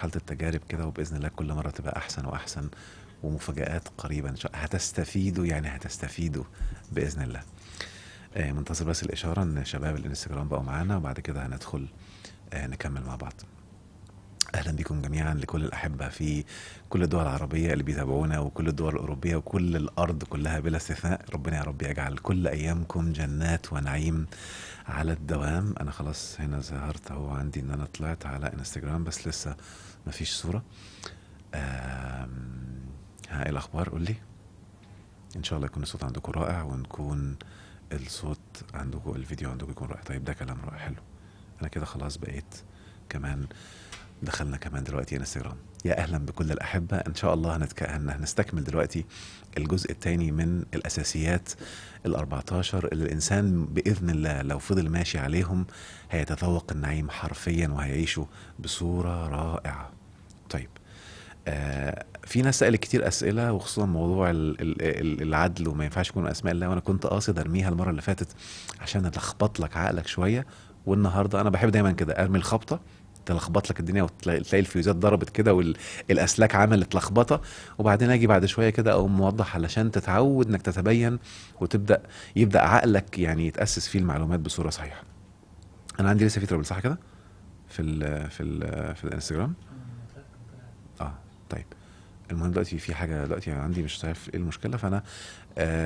حالة التجارب كده، وبإذن الله كل مرة تبقى أحسن وأحسن، ومفاجآت قريبة إن شاء الله. هتستفيدوا، يعني هتستفيدوا بإذن الله. منتظر بس الإشارة إن شباب الإنستجرام بقوا معانا، وبعد كده هندخل نكمل مع بعض. أهلا بكم جميعا لكل الأحبة في كل الدول العربية اللي بيتابعونا، وكل الدول الأوروبية، وكل الأرض كلها بلا استثناء. ربنا يا رب يجعل كل أيامكم جنات ونعيم على الدوام. أنا خلاص هنا ظهرت أهو، عندي إن أنا طلعت على انستجرام بس لسه مفيش صورة. ها، إيه الأخبار؟ قولي. إن شاء الله يكون الصوت عندكم رائع، ونكون الصوت عندكم، الفيديو عندكم يكون رائع. طيب ده كلام رائع، حلو. أنا كده خلاص بقيت كمان، دخلنا كمان دلوقتي انستجرام. يا اهلا بكل الاحبه. ان شاء الله هنستكمل دلوقتي الجزء الثاني من الاساسيات ال14 اللي الانسان باذن الله لو فضل ماشي عليهم هيتذوق النعيم حرفيا، وهيعيشه بصوره رائعه. طيب، في ناس سألت كتير أسئلة، وخصوصا موضوع العدل، وما ينفعش يكون أسماء الله، وأنا كنت قاصد أرميها المرة اللي فاتت عشان ألخبط لك عقلك شوية. والنهاردة أنا بحب دايما كده أرمي الخبطة تلخبط لك الدنيا، وتلاقي الفيوزات ضربت كده، والأسلاك عملت لخبطة، وبعدين أجي بعد شوية كده أقوم موضح علشان تتعود إنك تتبين، يبدأ عقلك يعني يتأسس فيه المعلومات بصورة صحيحة. أنا عندي لسه في ترابل، صح كده؟ في الانستجرام. اه. طيب، المهم دلوقتي في حاجه دلوقتي عندي مش عارف ايه المشكله، فانا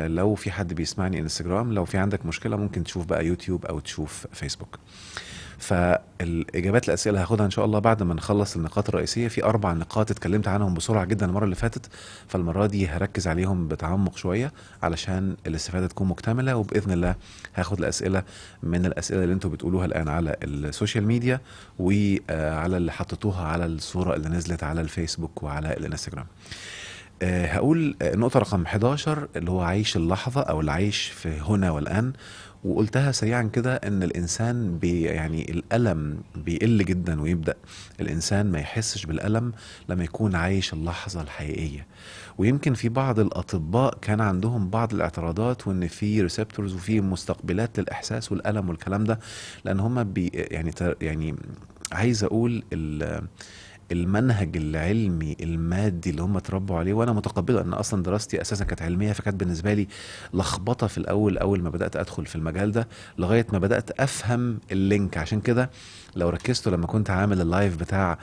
لو في حد بيسمعني انستجرام، لو في عندك مشكله ممكن تشوف بقى يوتيوب او تشوف فيسبوك. فالاجابات الاسئله هاخدها ان شاء الله بعد ما نخلص النقاط الرئيسيه. في 4 نقاط اتكلمت عنهم بسرعه جدا المره اللي فاتت، فالمره دي هركز عليهم بتعمق شويه علشان الاستفاده تكون مكتمله. وباذن الله هاخد الاسئله من الاسئله اللي انتوا بتقولوها الان على السوشيال ميديا، وعلى اللي حطيتوها على الصوره اللي نزلت على الفيسبوك وعلى الانستجرام. هقول نقطة رقم 11 اللي هو عيش اللحظة، أو العيش في هنا والآن. وقلتها سريعا كده إن الإنسان يعني الألم بيقل جدا، ويبدأ الإنسان ما يحسش بالألم لما يكون عايش اللحظة الحقيقية. ويمكن في بعض الأطباء كان عندهم بعض الاعتراضات، وإن في ريسبتورز وفي مستقبلات للإحساس والألم والكلام ده، لأن هما يعني عايز أقول المنهج العلمي المادي اللي هم اتربوا عليه، وانا متقبله ان اصلا دراستي اساسا كانت علميه، فكانت بالنسبه لي لخبطه في الاول، اول ما بدات ادخل في المجال ده، لغايه ما بدات افهم اللينك. عشان كده لو ركزتوا لما كنت عامل اللايف بتاع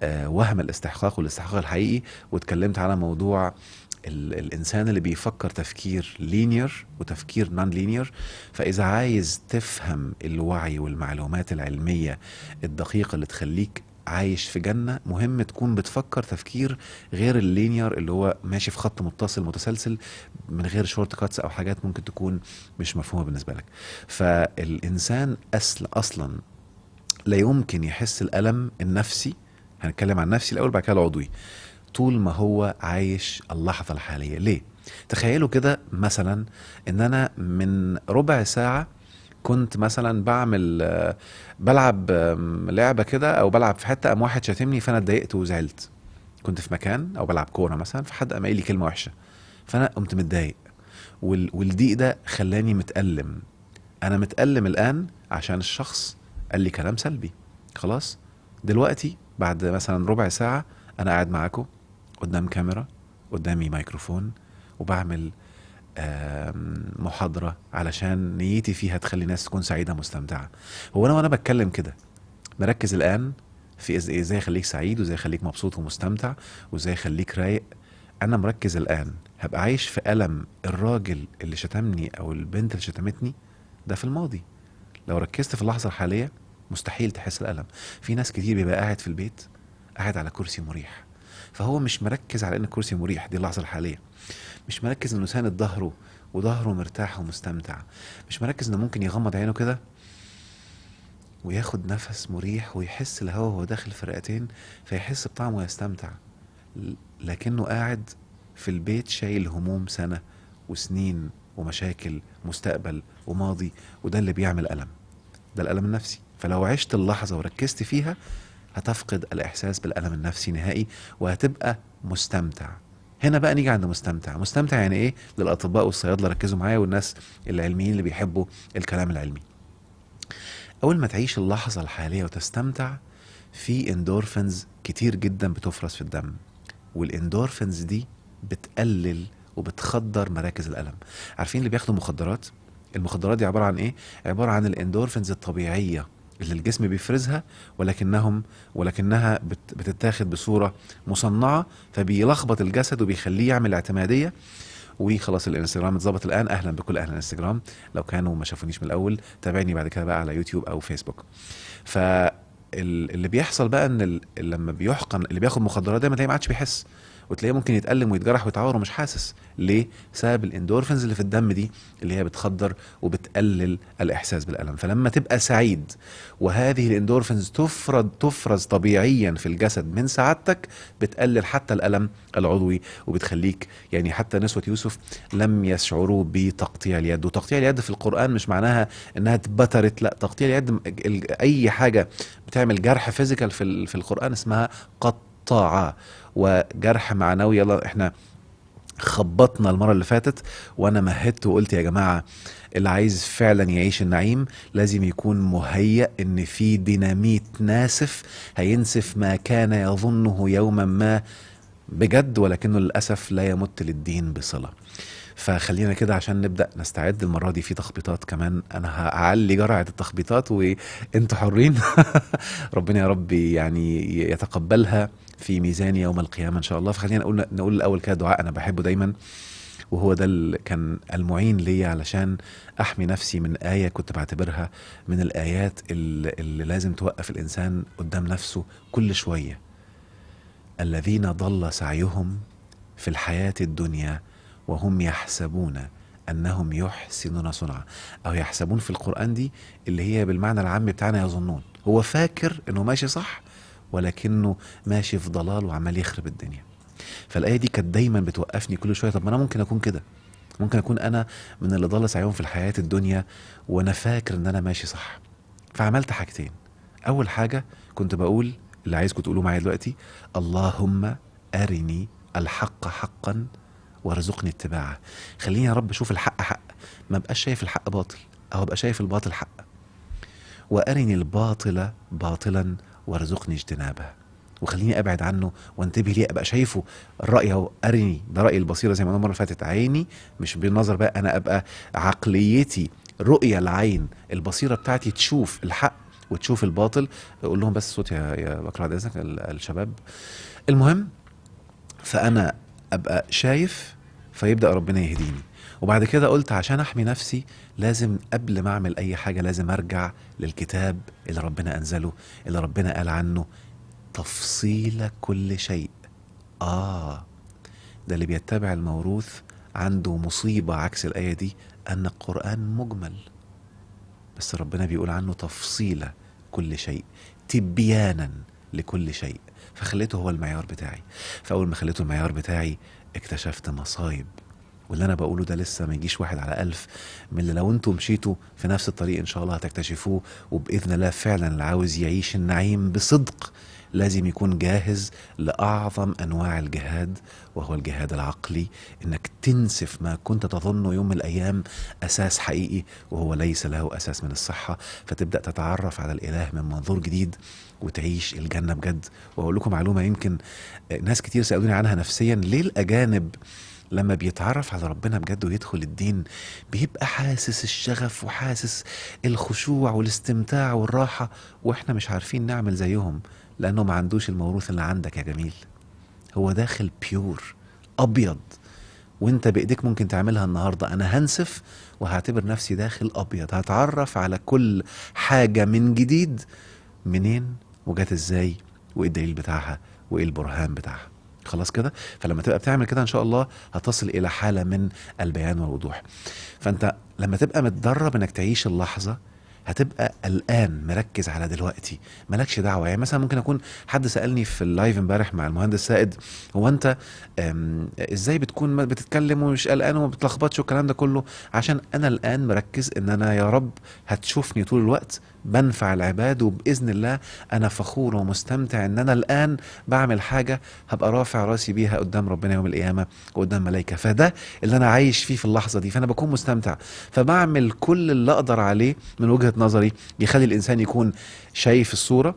وهم الاستحقاق والاستحقاق الحقيقي، واتكلمت على موضوع الانسان اللي بيفكر تفكير لينير وتفكير نون لينير. فاذا عايز تفهم الوعي والمعلومات العلميه الدقيقه اللي تخليك عايش في جنة، مهم تكون بتفكر تفكير غير اللينير اللي هو ماشي في خط متصل متسلسل من غير شورت كاتس او حاجات ممكن تكون مش مفهومة بالنسبة لك. فالانسان اصلا لا يمكن يحس الالم النفسي، هنتكلم عن النفسي الاول بعد كده العضوي، طول ما هو عايش اللحظة الحالية. ليه؟ تخيلوا كده مثلا ان انا من ربع ساعة كنت مثلا بلعب لعبه كده، او بلعب في حته، قام واحد شاتمني فانا اتضايقت وزعلت. كنت في مكان او بلعب كوره مثلا، فحد قام قايل لي كلمه وحشه، فانا قمت متضايق، والضيق ده خلاني متألم. انا متألم الان عشان الشخص قال لي كلام سلبي. خلاص، دلوقتي بعد مثلا ربع ساعه انا قاعد معاكم قدام كاميرا، قدامي ميكروفون، وبعمل محاضرة علشان نيتي فيها تخلي الناس تكون سعيدة مستمتعة. هو أنا وأنا بتكلم كده مركز الآن في ازاي اخليك سعيد، وازاي اخليك مبسوط ومستمتع، وازاي اخليك رايق. انا مركز الان هبقى عايش في ألم الراجل اللي شتمني او البنت اللي شتمتني، ده في الماضي. لو ركزت في اللحظة الحالية مستحيل تحس الألم. في ناس كتير بيبقى قاعد في البيت، قاعد على كرسي مريح، فهو مش مركز على ان الكرسي مريح، دي اللحظة الحالية. مش مركز انه ساند ظهره وظهره مرتاح ومستمتع. مش مركز انه ممكن يغمض عينه كده وياخد نفس مريح، ويحس الهواء وهو داخل في الرئتين، فيحس بطعمه ويستمتع. لكنه قاعد في البيت شايل هموم سنة وسنين ومشاكل مستقبل وماضي، وده اللي بيعمل ألم، ده الألم النفسي. فلو عشت اللحظة وركزت فيها هتفقد الإحساس بالألم النفسي نهائي، وهتبقى مستمتع. هنا بقى نيجي عند مستمتع يعني ايه؟ للأطباء والصيادلة ركزوا معايا، والناس العلميين اللي بيحبوا الكلام العلمي. أول ما تعيش اللحظة الحالية وتستمتع، في اندورفينز كتير جدا بتفرز في الدم، والاندورفينز دي بتقلل وبتخدر مراكز الألم. عارفين اللي بياخدوا مخدرات؟ المخدرات دي عبارة عن ايه؟ عبارة عن الاندورفينز الطبيعية اللي الجسم بيفرزها، ولكنها بتتاخد بصورة مصنعة، فبيلخبط الجسد وبيخليه يعمل اعتمادية. وخلاص الانستجرام اتظبط الان. اهلا بكل اهل الانستجرام، لو كانوا ما شافونيش من الاول تابعني بعد كده بقى على يوتيوب او فيسبوك. اللي بيحصل بقى ان لما بيحقن اللي بياخد مخدرات دايما تلاقيه ما عادش بيحس، وتلاقيه ممكن يتألم ويتجرح ويتعور ومش حاسس. ليه؟ بسبب الاندورفينز اللي في الدم دي، اللي هي بتخدر وبتقلل الاحساس بالالم. فلما تبقى سعيد وهذه الاندورفينز تفرز طبيعيا في الجسد من سعادتك، بتقلل حتى الالم العضوي، وبتخليك يعني حتى نسوة يوسف لم يشعروا بتقطيع اليد. وتقطيع اليد في القرآن مش معناها انها اتبترت، لا، تقطيع اليد اي حاجة بتعمل جرح فيزيكال في القرآن اسمها قطاعة، وجرح معنوي. يلا احنا خبطنا المرة اللي فاتت وانا مهدت وقلت يا جماعة اللي عايز فعلا يعيش النعيم لازم يكون مهيأ ان في ديناميت ناسف هينسف ما كان يظنه يوما ما بجد، ولكنه للأسف لا يمت للدين بصلة. فخلينا كده عشان نبدأ نستعد. المرة دي في تخبيطات كمان، أنا هعلي جرعة التخبيطات وانتوا حرين. ربنا يا رب يعني يتقبلها في ميزان يوم القيامة إن شاء الله. فخلينا نقول الأول كده دعاء أنا بحبه دايما، وهو ده اللي كان المعين لي علشان أحمي نفسي من آية كنت بعتبرها من الآيات اللي لازم توقف الإنسان قدام نفسه كل شوية. الذين ضل سعيهم في الحياة الدنيا وهم يحسبون أنهم يحسنون صنعا، أو يحسبون في القرآن دي اللي هي بالمعنى العام بتاعنا يظنون. هو فاكر أنه ماشي صح ولكنه ماشي في ضلال وعمال يخرب الدنيا. فالآية دي كانت دايما بتوقفني كل شوية. طب ما أنا ممكن أكون كده، ممكن أكون أنا من اللي ضل سعيهم في الحياة الدنيا وأنا فاكر أن أنا ماشي صح. فعملت حاجتين. أول حاجة كنت بقول اللي عايزكم تقولوا معايا دلوقتي: اللهم أرني الحق حقا وارزقني اتباعه. خليني يا رب اشوف الحق حق، ما بقاش شايف الحق باطل، او ابقى شايف الباطل حق. وارني الباطل باطلا وارزقني اجتنابه، وخليني ابعد عنه وانتبه ليه، ابقى شايفه. الراي اهو، ارني ده راي البصيره زي ما قلنا المره اللي فاتت، عيني مش بالنظر بقى، انا ابقى عقليتي رؤيه العين، البصيره بتاعتي تشوف الحق وتشوف الباطل. اقول لهم بس صوت يا بكر بعد اذنك الشباب. المهم، فانا ابقى شايف فيبدأ ربنا يهديني. وبعد كده قلت عشان احمي نفسي لازم قبل ما اعمل اي حاجة لازم ارجع للكتاب اللي ربنا انزله، اللي ربنا قال عنه تفصيل كل شيء. ده اللي بيتبع الموروث عنده مصيبة عكس الآية دي، ان القرآن مجمل بس ربنا بيقول عنه تفصيل كل شيء، تبيانا لكل شيء. فخليته هو المعيار بتاعي. فأول ما خليته المعيار بتاعي اكتشفت مصايب. واللي أنا بقوله ده لسه ما يجيش 1 على 1000 من اللي لو انتم مشيتوا في نفس الطريق إن شاء الله هتكتشفوه. وبإذن الله فعلا اللي عاوز يعيش النعيم بصدق لازم يكون جاهز لأعظم أنواع الجهاد، وهو الجهاد العقلي. إنك تنسف ما كنت تظنه يوم من الأيام أساس حقيقي وهو ليس له أساس من الصحة، فتبدأ تتعرف على الإله من منظور جديد وتعيش الجنة بجد. وأقول لكم معلومة يمكن ناس كتير سألوني عنها نفسيا: ليه الأجانب لما بيتعرف على ربنا بجد ويدخل الدين بيبقى حاسس الشغف وحاسس الخشوع والاستمتاع والراحة، وإحنا مش عارفين نعمل زيهم؟ لأنه ما عندوش الموروث اللي عندك يا جميل. هو داخل بيور أبيض، وانت بإيديك ممكن تعملها النهاردة. أنا هنسف وهعتبر نفسي داخل أبيض، هتعرف على كل حاجة من جديد، منين وجات ازاي وايه الدليل بتاعها وايه البرهان بتاعها. خلاص كده. فلما تبقى بتعمل كده ان شاء الله هتصل الى حالة من البيان والوضوح. فانت لما تبقى متدرب انك تعيش اللحظة هتبقى الآن مركز على دلوقتي، مالكش دعوة. يعني مثلا ممكن أكون حد سألني في اللايف امبارح مع المهندس سائد: هو أنت إزاي بتكون بتتكلم ومش قلقان وما بتلخبطش والكلام ده كله؟ عشان أنا الآن مركز إن أنا يا رب هتشوفني طول الوقت بنفع العباد، وبإذن الله أنا فخور ومستمتع إن أنا الآن بعمل حاجة هبقى رافع راسي بيها قدام ربنا يوم القيامة وقدام ملائكة. فده اللي أنا عايش فيه في اللحظة دي، فأنا بكون مستمتع، فبعمل كل اللي أقدر عليه من وجهة نظري يخلي الإنسان يكون شايف الصورة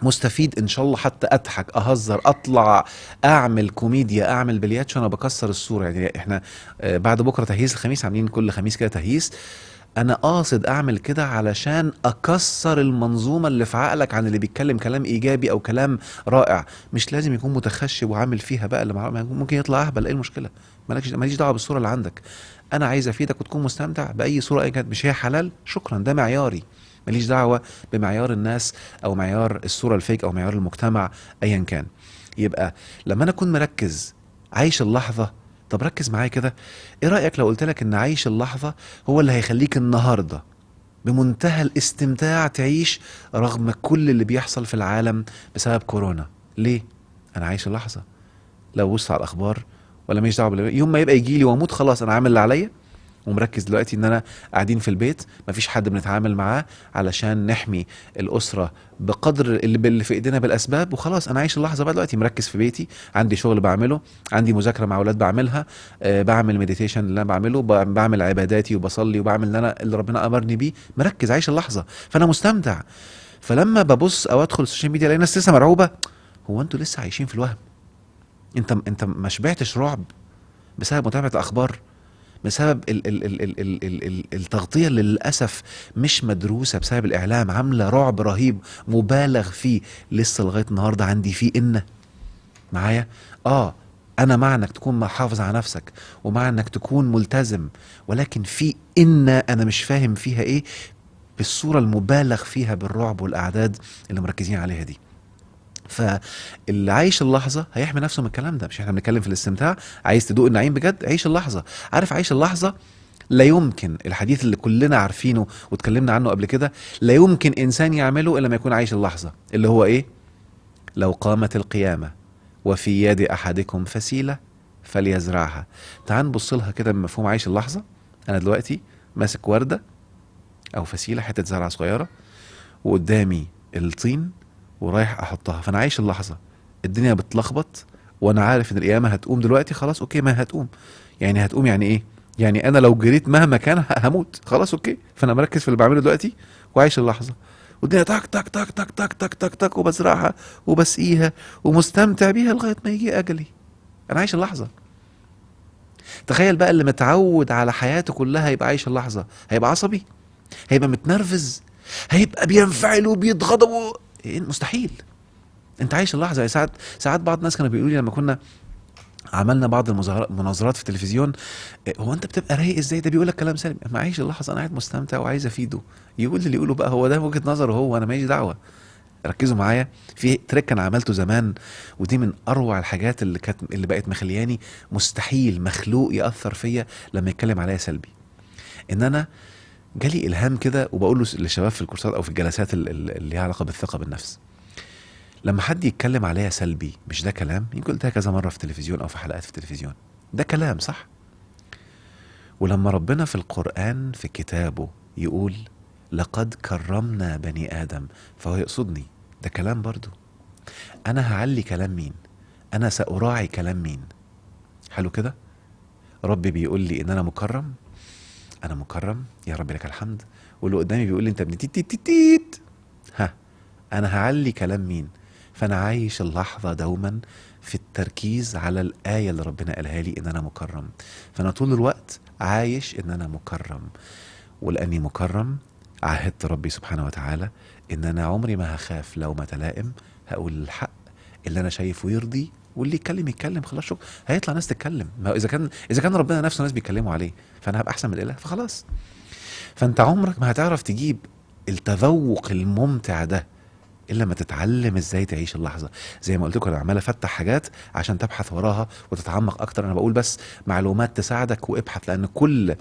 مستفيد ان شاء الله، حتى اضحك اهزر اطلع اعمل كوميديا اعمل بلياتشو، انا بكسر الصوره. يعني احنا بعد بكره تهييس الخميس، عاملين كل خميس كده تهييس. انا قاصد اعمل كده علشان اكسر المنظومه اللي في عقلك عن اللي بيتكلم كلام ايجابي او كلام رائع. مش لازم يكون متخشب وعامل فيها بقى اللي ممكن يطلع اهبل، ايه المشكله؟ ماليش دعوه بالصوره اللي عندك. انا عايز افيدك وتكون مستمتع باي صوره اي كانت. مش هي حلال؟ شكرا، ده معياري. ماليش دعوه بمعيار الناس او معيار الصوره الفيك او معيار المجتمع ايا كان. يبقى لما انا اكون مركز عايش اللحظه، طب ركز معايا كده. ايه رأيك لو قلت لك ان عيش اللحظة هو اللي هيخليك النهاردة بمنتهى الاستمتاع تعيش رغم كل اللي بيحصل في العالم بسبب كورونا؟ ليه؟ انا عايش اللحظة. لو بص على الاخبار ولا ماليش دعوه يوم ما يبقى يجي لي واموت، خلاص انا عامل اللي عليا ومركز دلوقتي ان انا قاعدين في البيت، مفيش حد بنتعامل معاه، علشان نحمي الاسره بقدر اللي في ايدينا بالاسباب، وخلاص انا عايش اللحظه بقى دلوقتي، مركز في بيتي، عندي شغل بعمله، عندي مذاكره مع اولاد بعملها، بعمل مديتيشن اللي انا بعمله، بعمل عباداتي وبصلي وبعمل اللي ربنا امرني بيه، مركز عايش اللحظه، فانا مستمتع. فلما ببص او ادخل السوشيال ميديا الاقي ناس لسه مرعوبه، هو انتوا لسه عايشين في الوهم؟ انت ما شبعتش رعب بسبب متابعه الاخبار؟ بسبب التغطية اللي للأسف مش مدروسة بسبب الإعلام، عاملة رعب رهيب مبالغ فيه. لسه لغاية النهاردة عندي فيه معايا. أنا مع إنك تكون محافظ على نفسك ومع إنك تكون ملتزم، ولكن في أنا مش فاهم فيها إيه بالصورة المبالغ فيها بالرعب والأعداد اللي مركزين عليها دي. فاللي عايش اللحظه هيحمي نفسه من الكلام ده. مش احنا بنتكلم في الاستمتاع؟ عايز تدوق النعيم بجد، عيش اللحظه. عارف عيش اللحظه لا يمكن، الحديث اللي كلنا عارفينه واتكلمنا عنه قبل كده، لا يمكن انسان يعمله الا لما يكون عايش اللحظه، اللي هو ايه؟ لو قامت القيامه وفي يد احدكم فسيله فليزرعها. تعال نبص لها كده بمفهوم عيش اللحظه. انا دلوقتي ماسك ورده او فسيله، حته زرعه صغيره، وقدامي الطين ورايح احطها، فانا عايش اللحظه. الدنيا بتلخبط وانا عارف ان القيامه هتقوم دلوقتي، خلاص اوكي، ما هتقوم. يعني هتقوم يعني ايه؟ يعني انا لو جريت مهما كان هموت، خلاص اوكي. فانا مركز في اللي بعمله دلوقتي وعايش اللحظه، والدنيا تك تك تك تك تك تك تك تك، وبزرعها وبسقيها ومستمتع بيها لغايه ما يجي اجلي. انا عايش اللحظه. تخيل بقى اللي متعود على حياته كلها يبقى عايش اللحظه، هيبقى عصبي، هيبقى متنرفز، هيبقى بينفعل وبيتغضب إيه؟ مستحيل. انت عايش اللحظه. يعني ساعات بعض الناس كانوا بيقولوا لي لما كنا عملنا بعض المناظرات في التلفزيون، هو انت بتبقى رايق ازاي؟ ده بيقول لك كلام سلبي. ما عايش اللحظه، انا قاعد مستمتع وعايز افيده. يقول اللي يقوله بقى، هو ده وجهه نظره هو، انا ماليش دعوه. ركزوا معايا في تريك انا عملته زمان، ودي من اروع الحاجات اللي بقت مخلياني مستحيل مخلوق ياثر فيا لما يتكلم عليا سلبي. ان انا جالي الهام كده وبقول له للشباب في الكورسات او في الجلسات اللي ليها علاقه بالثقه بالنفس، لما حد يتكلم عليا سلبي، مش ده كلام؟ يمكن قلتها كذا مره في التلفزيون او في حلقات في التلفزيون، ده كلام صح؟ ولما ربنا في القرآن في كتابه يقول لقد كرمنا بني آدم، فهو يقصدني، ده كلام برضو. أنا هعلي كلام مين؟ أنا سأراعي كلام مين؟ حلو كده. ربي بيقول لي إن أنا مكرم، أنا مكرم يا رب لك الحمد، واللي قدامي بيقول لي أنت ابن تيت تيت تيت تيت. ها، أنا هعلي كلام مين؟ فأنا عايش اللحظة دوما في التركيز على الآية اللي ربنا قالها لي إن أنا مكرم. فأنا طول الوقت عايش إن أنا مكرم، ولأني مكرم عهدت ربي سبحانه وتعالى إن أنا عمري ما هخاف لومة لائم، هقول الحق اللي أنا شايفه يرضي، واللي يتكلم خلاص. شوف، هيطلع ناس تتكلم، ما هو إذا كان ربنا نفسه ناس بيتكلموا عليه، فأنا هبقى أحسن من الإله، فخلاص. فأنت عمرك ما هتعرف تجيب التذوق الممتع ده الا لما تتعلم ازاي تعيش اللحظه. زي ما قلت لكم، انا عمال افتح حاجات عشان تبحث وراها وتتعمق اكتر. انا بقول بس معلومات تساعدك وابحث، لان كل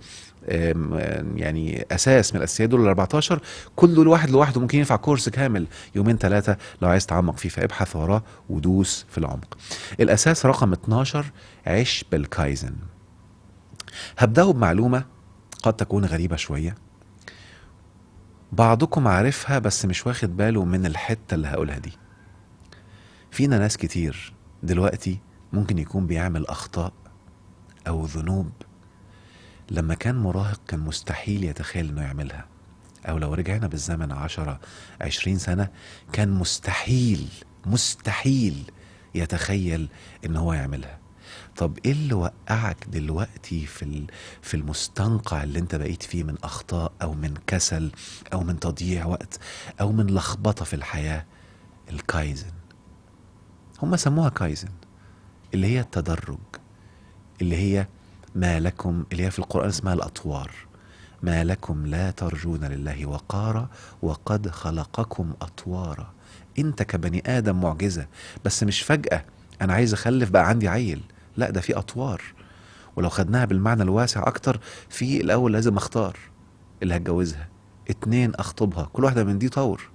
يعني اساس من الاساسيات دول ال 14 كل دول واحد لوحده ممكن ينفع كورس كامل يومين ثلاثه لو عايز تعمق فيه، فابحث وراه ودوس في العمق. الاساس رقم 12، عيش بالكايزن. هبداه بمعلومه قد تكون غريبه شويه، بعضكم عارفها بس مش واخد باله من الحتة اللي هقولها دي. فينا ناس كتير دلوقتي ممكن يكون بيعمل أخطاء أو ذنوب لما كان مراهق كان مستحيل يتخيل إنه يعملها، او لو رجعنا بالزمن 10 20 سنة كان مستحيل يتخيل ان هو يعملها. طب ايه اللي وقعك دلوقتي في المستنقع اللي انت بقيت فيه من اخطاء او من كسل او من تضييع وقت او من لخبطة في الحياة؟ الكايزن. هم سموها كايزن، اللي هي التدرج، اللي هي ما لكم، اللي هي في القرآن اسمها الأطوار. ما لكم لا ترجون لله وقارا وقد خلقكم أطوارا. انت كبني آدم معجزة، بس مش فجأة انا عايز اخلف بقى عندي عيل، لا ده في أطوار. ولو خدناها بالمعنى الواسع اكتر، في الاول لازم اختار اللي هتجوزها، 2 اخطبها، كل واحدة من دي طور.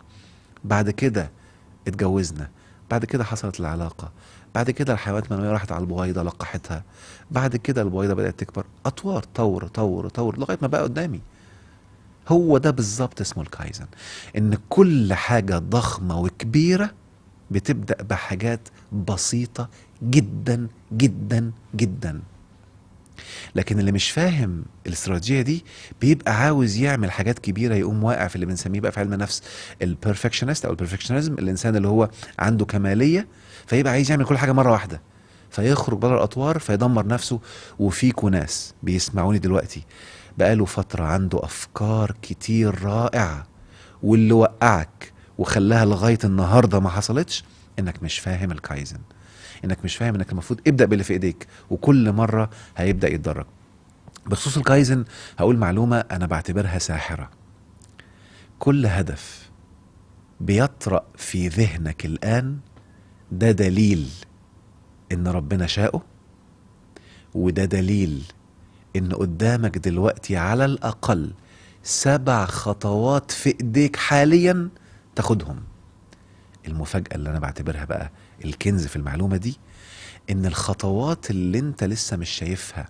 بعد كده اتجوزنا، بعد كده حصلت العلاقة، بعد كده الحيوانات المنوية راحت على البويضة لقحتها، بعد كده البويضة بدأت تكبر، أطوار، طور طور طور لغاية ما بقى قدامي. هو ده بالظبط اسمه الكايزن، إن كل حاجة ضخمة وكبيرة بتبدأ بحاجات بسيطة جدا جدا جدا. لكن اللي مش فاهم الاستراتيجيه دي بيبقى عاوز يعمل حاجات كبيره، يقوم واقع في اللي بنسميه بقى في علم النفس البرفكشنست او البرفكشنزم، الانسان اللي هو عنده كماليه، فيبقى عايز يعمل كل حاجه مره واحده، فيخرج بره الاطوار فيدمر نفسه. وفيكوا ناس بيسمعوني دلوقتي بقاله فتره عنده افكار كتير رائعه، واللي وقعك وخلاها لغايه النهارده ما حصلتش انك مش فاهم الكايزن، انك مش فاهم انك المفروض ابدأ باللي في ايديك، وكل مرة هيبدأ يتدرج. بخصوص الكايزن هقول معلومة انا بعتبرها ساحرة. كل هدف بيطرأ في ذهنك الآن ده دليل ان ربنا شاءه، وده دليل ان قدامك دلوقتي على الأقل 7 خطوات في ايديك حاليا تاخدهم. المفاجأة اللي انا بعتبرها بقى الكنز في المعلومة دي، ان الخطوات اللي انت لسه مش شايفها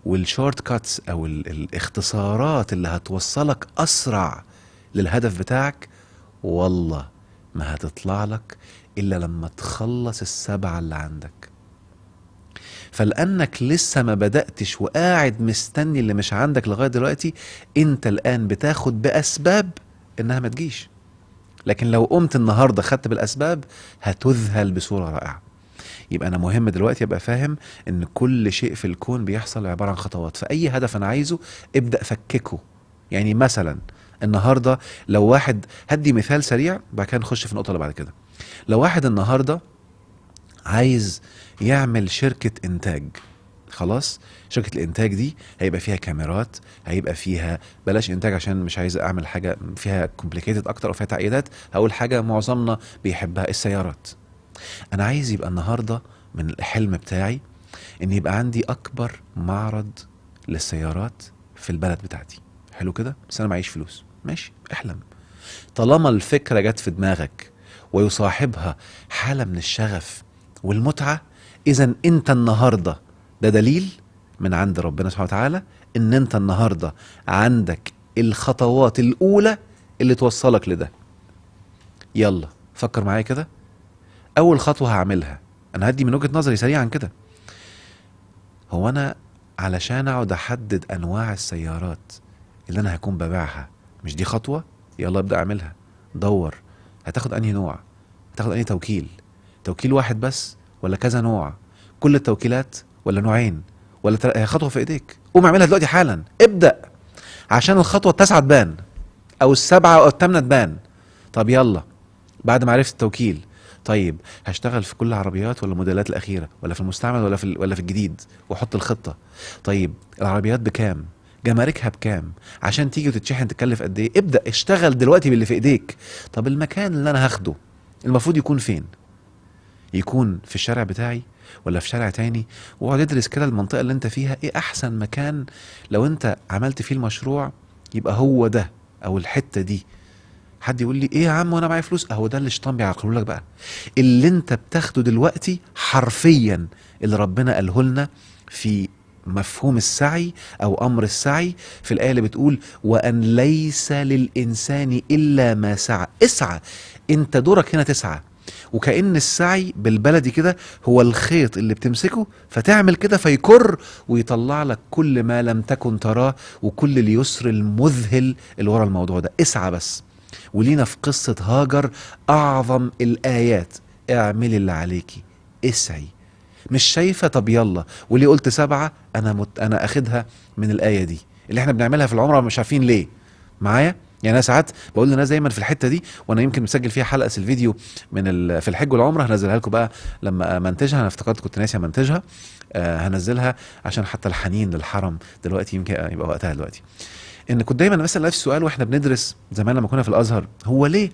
والشورت كاتس او الاختصارات اللي هتوصلك اسرع للهدف بتاعك، والله ما هتطلع لك الا لما تخلص ال7 اللي عندك. فلانك لسه ما بدأتش وقاعد مستني اللي مش عندك لغاية دلوقتي، انت الان بتاخد باسباب انها ما تجيش. لكن لو قمت النهاردة خدت بالاسباب هتذهل بصورة رائعة. يبقى انا مهم دلوقتي ابقى فاهم ان كل شيء في الكون بيحصل عبارة عن خطوات. فاي هدف انا عايزه ابدأ فككه. يعني مثلا النهاردة لو واحد، هدي مثال سريع بعد كده نخش في النقطة اللي بعد كده. لو واحد النهاردة عايز يعمل شركة انتاج، خلاص شركة الانتاج دي هيبقى فيها كاميرات، هيبقى فيها، بلاش انتاج عشان مش عايز اعمل حاجة فيها كومبليكيتد اكتر او فيها تعقيدات، هقول حاجة معظمنا بيحبها، السيارات. انا عايز يبقى النهاردة من الحلم بتاعي ان يبقى عندي اكبر معرض للسيارات في البلد بتاعتي. حلو كده، بس انا معيش فلوس. ماشي، احلم. طالما الفكرة جت في دماغك ويصاحبها حالة من الشغف والمتعة، اذا انت النهاردة ده دليل من عند ربنا سبحانه وتعالى ان انت النهاردة عندك الخطوات الاولى اللي توصلك لده. يلا فكر معايا كده. اول خطوة هعملها، انا هدي من وجهة نظري سريعا كده، هو انا علشان اقعد احدد انواع السيارات اللي انا هكون ببيعها، مش دي خطوة؟ يلا ابدأ اعملها. دور هتاخد انهي نوع، هتاخد انهي توكيل واحد بس ولا كذا نوع، كل التوكيلات ولا نوعين ولا هي خطوة في ايديك. قوم اعملها دلوقتي حالا، ابدأ عشان الخطوة ال9 تبان او ال7 او ال8 تبان. طب يلا، بعد ما عرفت التوكيل، طيب هشتغل في كل العربيات ولا الموديلات الاخيره ولا في المستعمل ولا في الجديد، واحط الخطه. طيب العربيات بكام، جماركها بكام، عشان تيجي وتتشحن تكلف قد ايه. ابدا اشتغل دلوقتي باللي في ايديك. طب المكان اللي انا هاخده المفروض يكون فين؟ يكون في الشارع بتاعي ولا في شارع تاني؟ واقعد ادرس كده المنطقه اللي انت فيها ايه احسن مكان لو انت عملت فيه المشروع يبقى هو ده او الحته دي. حد يقول لي ايه يا عم وانا معايا فلوس؟ اهو ده اللي الشيطان بيعقله لك بقى. اللي انت بتاخده دلوقتي حرفيا اللي ربنا قاله لنا في مفهوم السعي او امر السعي في الايه اللي بتقول وان ليس للانسان الا ما سعى. اسعى، انت دورك هنا تسعى. وكأن السعي بالبلدي كده هو الخيط اللي بتمسكه فتعمل كده فيكر ويطلع لك كل ما لم تكن تراه وكل اليسر المذهل اللي ورا الموضوع ده. اسعى بس. ولينا في قصة هاجر أعظم الآيات. اعملي اللي عليكي، اسعي. مش شايفة؟ طب يلا. وليه قلت 7؟ أنا أخدها من الآية دي اللي احنا بنعملها في العمرة مش عارفين ليه. معايا؟ يعني انا ساعات بقول للناس دايما في الحته دي، وانا يمكن مسجل فيها حلقه الفيديو في الحج والعمره، هنزلها لكم بقى لما منتجها. انا افتكرت كنت ناسي منتجها. هنزلها عشان حتى الحنين للحرم دلوقتي يمكن يبقى وقتها دلوقتي. ان كنت دايما بسال نفسي سؤال واحنا بندرس زمان لما كنا في الازهر، هو ليه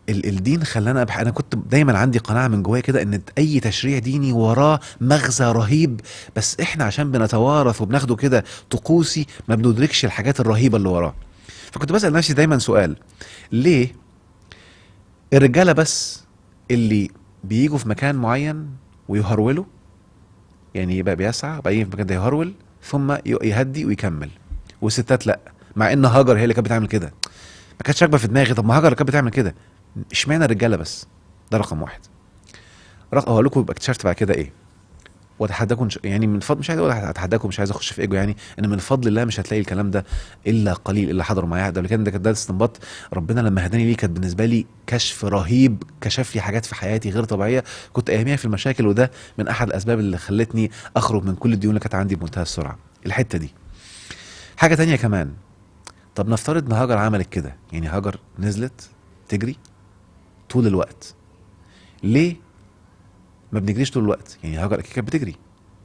الدين خلانا انا كنت دايما عندي قناعه من جوايا كده ان اي تشريع ديني وراه مغزى رهيب، بس احنا عشان بنتوارث وبناخده كده طقوسي ما بندركش الحاجات الرهيبه اللي وراه. فكنت بسال نفسي دايما سؤال، ليه الرجاله بس اللي بيجوا في مكان معين ويهرولوا، يعني يبقى بيسعى بقى في المكان ده يهرول ثم يهدي ويكمل، والستات لا؟ مع ان هاجر هي اللي كانت بتعمل كده. ما كانتش راكبه في دماغي، طب ما هاجر اللي كانت بتعمل كده، اشمعنى الرجاله بس؟ ده رقم واحد. اقول لكم يبقى اكتشفت بعد كده ايه، واتحداكم يعني من فضل، مش عايز اقول اتحداكم، مش عايز اخش في ايجو، يعني ان من فضل الله مش هتلاقي الكلام ده الا قليل الا حضروا معايا. ده كان ده استنباط ربنا لما هداني ليه، كانت بالنسبه لي كشف رهيب، كشف لي حاجات في حياتي غير طبيعيه كنت اياميها في المشاكل، وده من احد الاسباب اللي خلتني اخرج من كل الديون اللي كانت عندي بمنتهى السرعه. الحته دي. حاجه تانية كمان، طب نفترض ان هاجر عملت كده، يعني هاجر نزلت تجري طول الوقت، ليه ما بنجريش طول الوقت؟ يعني هاجر اكيد كانت بتجري،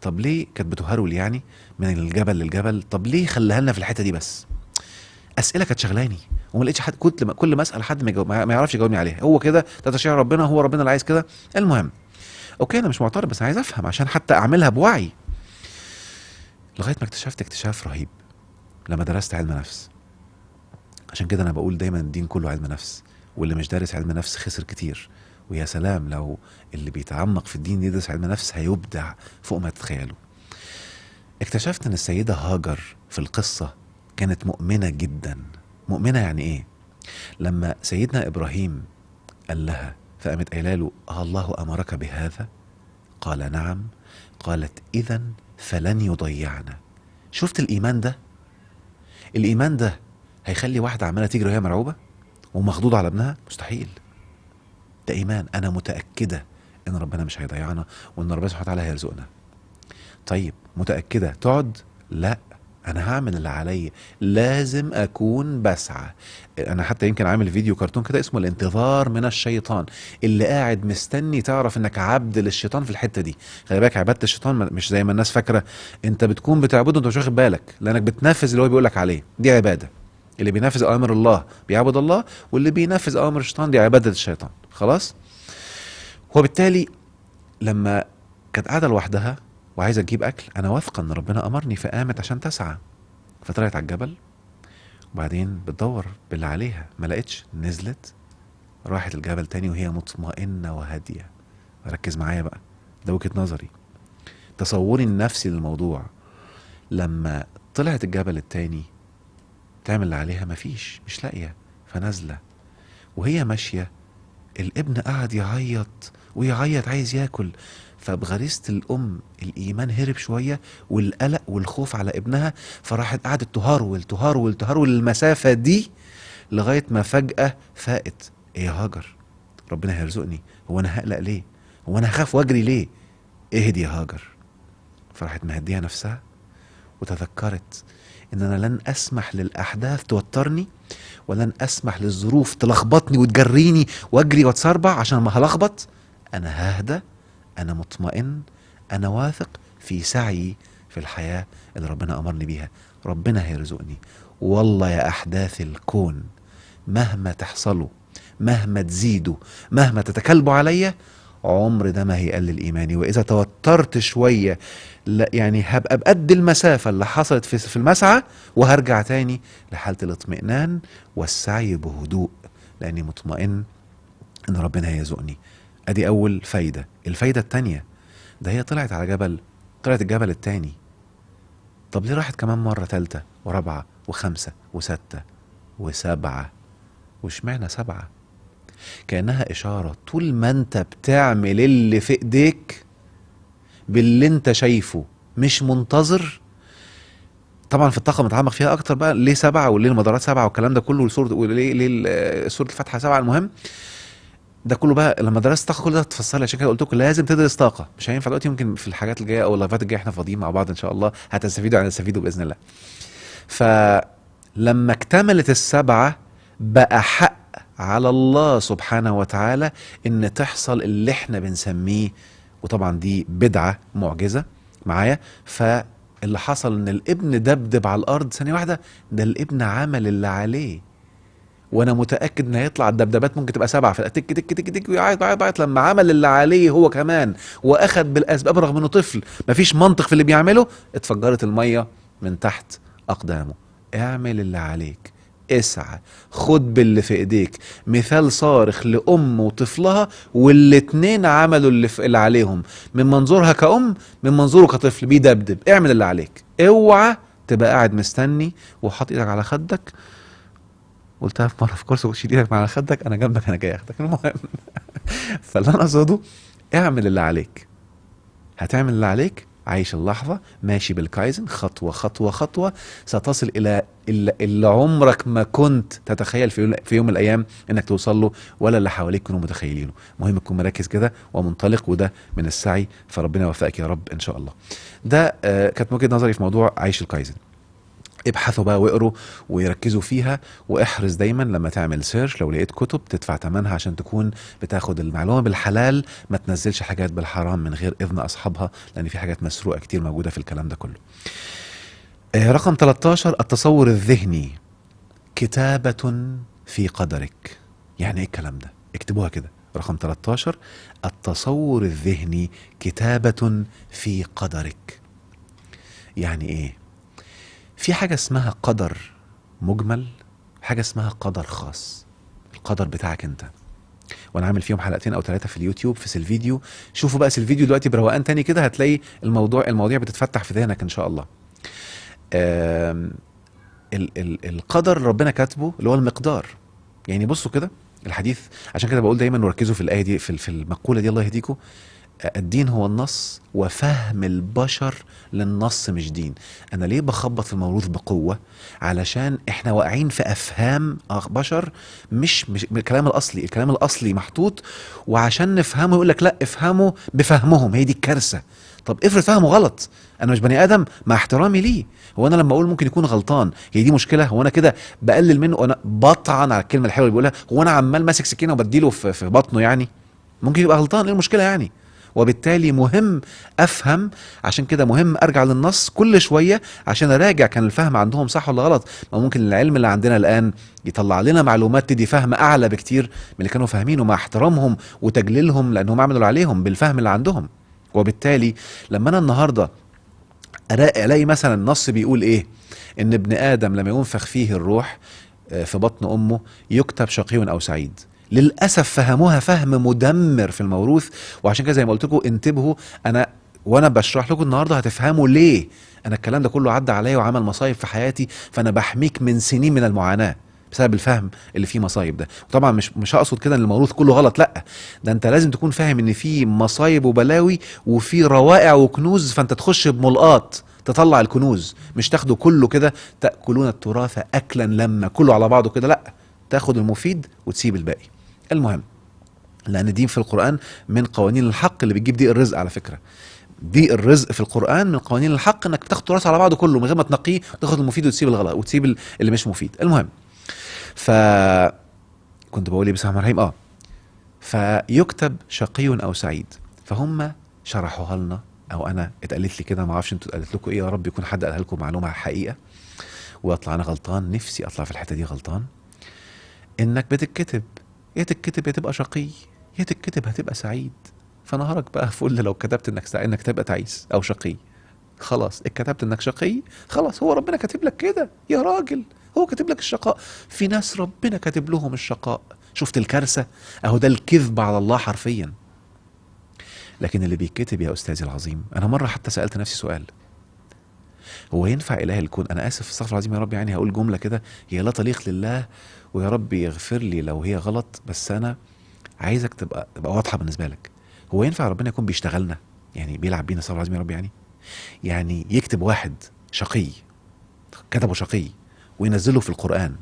طب ليه كانت بتهرول يعني من الجبل للجبل؟ طب ليه خلاها لنا في الحته دي بس؟ اسئله كانت شغلاني وما لقيتش حد، كل ما اسال حد ما يعرفش يجاوبني عليها. هو كده ده تشريع ربنا، هو ربنا اللي عايز كده. المهم اوكي انا مش معترض، بس عايز افهم عشان حتى اعملها بوعي. لغايه ما اكتشفت اكتشاف رهيب لما درست علم نفس. عشان كده انا بقول دايما الدين كله علم نفس، واللي مش دارس علم نفس خسر كتير. ويا سلام لو اللي بيتعمق في الدين يدرس علم نفس، هيبدع فوق ما تتخيلوا. اكتشفت ان السيدة هاجر في القصة كانت مؤمنة جدا. مؤمنة يعني ايه؟ لما سيدنا ابراهيم قال لها فقامت قايله له الله امرك بهذا؟ قال نعم. قالت اذا فلن يضيعنا. شفت الايمان ده؟ الايمان ده هيخلي واحدة عمالة تجري وهي مرعوبة ومخضوضة على ابنها؟ مستحيل. ده ايمان. انا متأكدة ان ربنا مش هيضيعنا، وان ربنا سبحانه وتعالى هيرزقنا. طيب متأكدة تقعد؟ لا، انا هعمل اللي عليا، لازم اكون بسعى. انا حتى يمكن عامل فيديو كرتون كده اسمه الانتظار من الشيطان، اللي قاعد مستني تعرف انك عبد للشيطان في الحتة دي. خلي بالك عبادة الشيطان مش زي ما الناس فاكرة، انت بتكون بتعبده انت مش واخد بالك، لانك بتنفذ اللي هو بيقولك عليه، دي عبادة. اللي بينفذ اوامر الله بيعبد الله، واللي بينفذ اوامر الشيطان دي عبادة الشيطان. خلاص. وبالتالي لما كانت قاعدة لوحدها وعايزة تجيب أكل، أنا واثقة إن ربنا أمرني، فقامت عشان تسعى. فطلعت على الجبل وبعدين بتدور باللي عليها، ما لقيتش، نزلت راحت الجبل تاني وهي مطمئنة وهادية. ركز معايا بقى، ده وجهة نظري، تصوري النفسي للموضوع. لما طلعت الجبل التاني تعمل اللي عليها، مفيش، مش لاقية، فنازلة. وهي ماشية الابن قاعد يعيط ويعيط عايز ياكل، فبغريزة الأم الإيمان هرب شوية والقلق والخوف على ابنها، فراحت قعدت تهرول تهرول تهرول المسافة دي لغاية ما فجأة فاقت. إيه يا هاجر، ربنا هيرزقني، هو أنا هقلق ليه؟ هو أنا هخاف وأجري ليه؟ اهدي يا هاجر. فراحت مهدية نفسها وتذكرت إن أنا لن أسمح للأحداث توترني، ولن أسمح للظروف تلخبطني وتجريني وأجري وأتسربع عشان ما هلخبط. أنا ههدى، أنا مطمئن، أنا واثق في سعي في الحياة اللي ربنا أمرني بيها. ربنا هيرزقني. والله يا أحداث الكون مهما تحصلوا، مهما تزيدوا، مهما تتكلبوا عليا، عمر ده ما هيقلل إيماني. وإذا توترت شوية لا يعني هبقى بقد المسافة اللي حصلت في المسعى، وهرجع تاني لحالة الاطمئنان والسعي بهدوء، لأني مطمئن إن ربنا هيرزقني. ادي اول فايدة. الفايدة التانية، ده هي طلعت على جبل، طلعت الجبل التاني، طب ليه راحت كمان مرة تالتة ورابعة وخمسة وستة وسبعة؟ واشمعنى 7؟ كأنها إشارة طول ما أنت بتعمل اللي في إيديك باللي أنت شايفه، مش منتظر. طبعا في الطاقة متعمق فيها أكتر بقى، ليه 7 وليه المدارات 7 والكلام ده كله، وليه سورة الفاتحة 7. المهم ده كله بقى لما درست طاقه كل ده تفصلي، عشان كده قلت لكم لازم تدرس طاقه. مش هينفع دلوقتي، ممكن في الحاجات الجايه او اللايفات الجايه احنا فاضيين مع بعض ان شاء الله، هنستفيدوا باذن الله. فلما اكتملت السبعه بقى حق على الله سبحانه وتعالى ان تحصل اللي احنا بنسميه، وطبعا دي بدعه معجزه معايا. فاللي حصل ان الابن دبدب على الارض ثانيه واحده، ده الابن عمل اللي عليه، وانا متاكد ان هيطلع الدبدبات ممكن تبقى 7 في تك تك تك تك، ويعيط بعيط بعيط لما عمل اللي عليه هو كمان واخد بالاسباب رغم انه طفل مفيش منطق في اللي بيعمله. اتفجرت الميه من تحت اقدامه. اعمل اللي عليك، اسعى، خد باللي في ايديك. مثال صارخ لام وطفلها، والاتنين عملوا اللي عليهم، من منظورها كأم، من منظوره كطفل بيدبدب. اعمل اللي عليك، اوعى تبقى قاعد مستني وحاطط ايدك على خدك. قلتها في مره في كورس، وشيل ايدك على خدك، انا جنبك، انا جاي اخدك. المهم فاللي انا اقصده اعمل اللي عليك. هتعمل اللي عليك، عايش اللحظه، ماشي بالكايزن، خطوه خطوه خطوه، ستصل الى اللي عمرك ما كنت تتخيل في يوم من الايام انك توصل له، ولا اللي حواليك يكونوا متخيلينه. مهم تكون مركز كده ومنطلق، وده من السعي. فربنا يوفقك يا رب ان شاء الله. ده كانت وجهه نظري في موضوع عايش الكايزن. ابحثوا بقى واقروا ويركزوا فيها، واحرص دايما لما تعمل سيرش لو لقيت كتب تدفع ثمنها عشان تكون بتاخد المعلومه بالحلال، ما تنزلش حاجات بالحرام من غير اذن اصحابها، لان في حاجات مسروقه كتير موجوده في الكلام ده كله. رقم 13، التصور الذهني كتابه في قدرك. يعني ايه الكلام ده؟ اكتبوها كده، رقم 13، التصور الذهني كتابه في قدرك. يعني ايه؟ في حاجة اسمها قدر مجمل، حاجة اسمها قدر خاص، القدر بتاعك انت. وانا عامل فيهم 2 أو 3 في اليوتيوب في سيلفيديو. شوفوا بقى سيلفيديو دلوقتي بروقان تاني كده، هتلاقي المواضيع بتتفتح في ذهنك ان شاء الله. القدر ربنا كاتبه اللي هو المقدار. يعني بصوا كده الحديث، عشان كده بقول دايما وركزوا في الآية دي، في المقولة دي، الله يهديكم. الدين هو النص، وفهم البشر للنص مش دين. انا ليه بخبط في الموروث بقوة؟ علشان احنا واقعين في افهام بشر، مش الكلام الاصلي. الكلام الاصلي محطوط، وعشان نفهمه يقول لك لا افهمه بفهمهم. هي دي الكارثة. طب افرض فهمه غلط، انا مش بني ادم مع احترامي ليه؟ هو انا لما اقول ممكن يكون غلطان هي دي مشكله؟ هو انا كده بقلل منه وانا بطعن على الكلمه الحلوه اللي بيقولها؟ هو انا عمال ماسك سكينه وبديله في بطنه يعني؟ ممكن يبقى غلطان، ايه المشكله يعني؟ وبالتالي مهم افهم. عشان كده مهم ارجع للنص كل شويه عشان اراجع كان الفهم عندهم صح ولا غلط. ما ممكن العلم اللي عندنا الان يطلع لنا معلومات تدي فهم اعلى بكتير من اللي كانوا فاهمينه، مع احترامهم وتجليلهم لانهم عملوا اللي عليهم بالفهم اللي عندهم. وبالتالي لما انا النهارده الاقي مثلا النص بيقول ايه، ان ابن ادم لما ينفخ فيه الروح في بطن امه يكتب شقي او سعيد. للاسف فهموها فهم مدمر في الموروث. وعشان كده زي ما قلت لكم انتبهوا، وانا بشرح لكم النهارده هتفهموا ليه انا الكلام ده كله عدى عليا وعمل مصايب في حياتي، فانا بحميك من سنين من المعاناه بسبب الفهم اللي فيه مصايب ده. وطبعا مش هقصد كده ان الموروث كله غلط، لا، ده انت لازم تكون فاهم ان في مصايب وبلاوي وفي روائع وكنوز، فانت تخش بملقاط تطلع الكنوز، مش تاخده كله كده. تاكلون التراث اكلا لما كله على بعضه كده، لا، تاخد المفيد وتسيب الباقي. المهم، لان دي في القرآن من قوانين الحق اللي بتجيب ضيق الرزق. على فكرة ضيق الرزق في القرآن من قوانين الحق، انك تاخد تراث على بعضه كله من غير ما تنقيه، تاخد المفيد وتسيب الغلط وتسيب اللي مش مفيد. المهم، كنت بقول ايه؟ بسم الله الرحمن الرحيم. فيكتب شقي او سعيد. فهم شرحوها لنا، او انا اتقالت لي كده، ما اعرفش انتوا اتقالت لكم ايه. يا رب يكون حد قالها لكم معلومه حقيقه واطلع انا غلطان. نفسي اطلع في الحته دي غلطان. انك بتتكتب، يا تتكتب يا تبقى شقي، يا تتكتب هتبقى سعيد. فنهارك بقى فل لو كتبت انك تبقى تعيس او شقي. خلاص اتكتبت انك شقي، خلاص هو ربنا كاتب لك كده يا راجل، هو كاتب لك الشقاء. في ناس ربنا كاتب لهم الشقاء. شفت الكارثه؟ اهو ده الكذب على الله حرفيا. لكن اللي بيتكتب يا استاذي العظيم، انا مره حتى سالت نفسي سؤال، هو ينفع اله الكون، انا اسف استغفر العظيم يا رب، يعني هقول جمله كده هي لا تليق لله، ويا رب يغفر لي لو هي غلط، بس انا عايزك تبقى واضحه بالنسبه لك. هو ينفع ربنا يكون بيشتغلنا، يعني بيلعب بينا استغفر العظيم يا رب، يعني يكتب واحد شقي، كتبه شقي، وينزله في القرآن،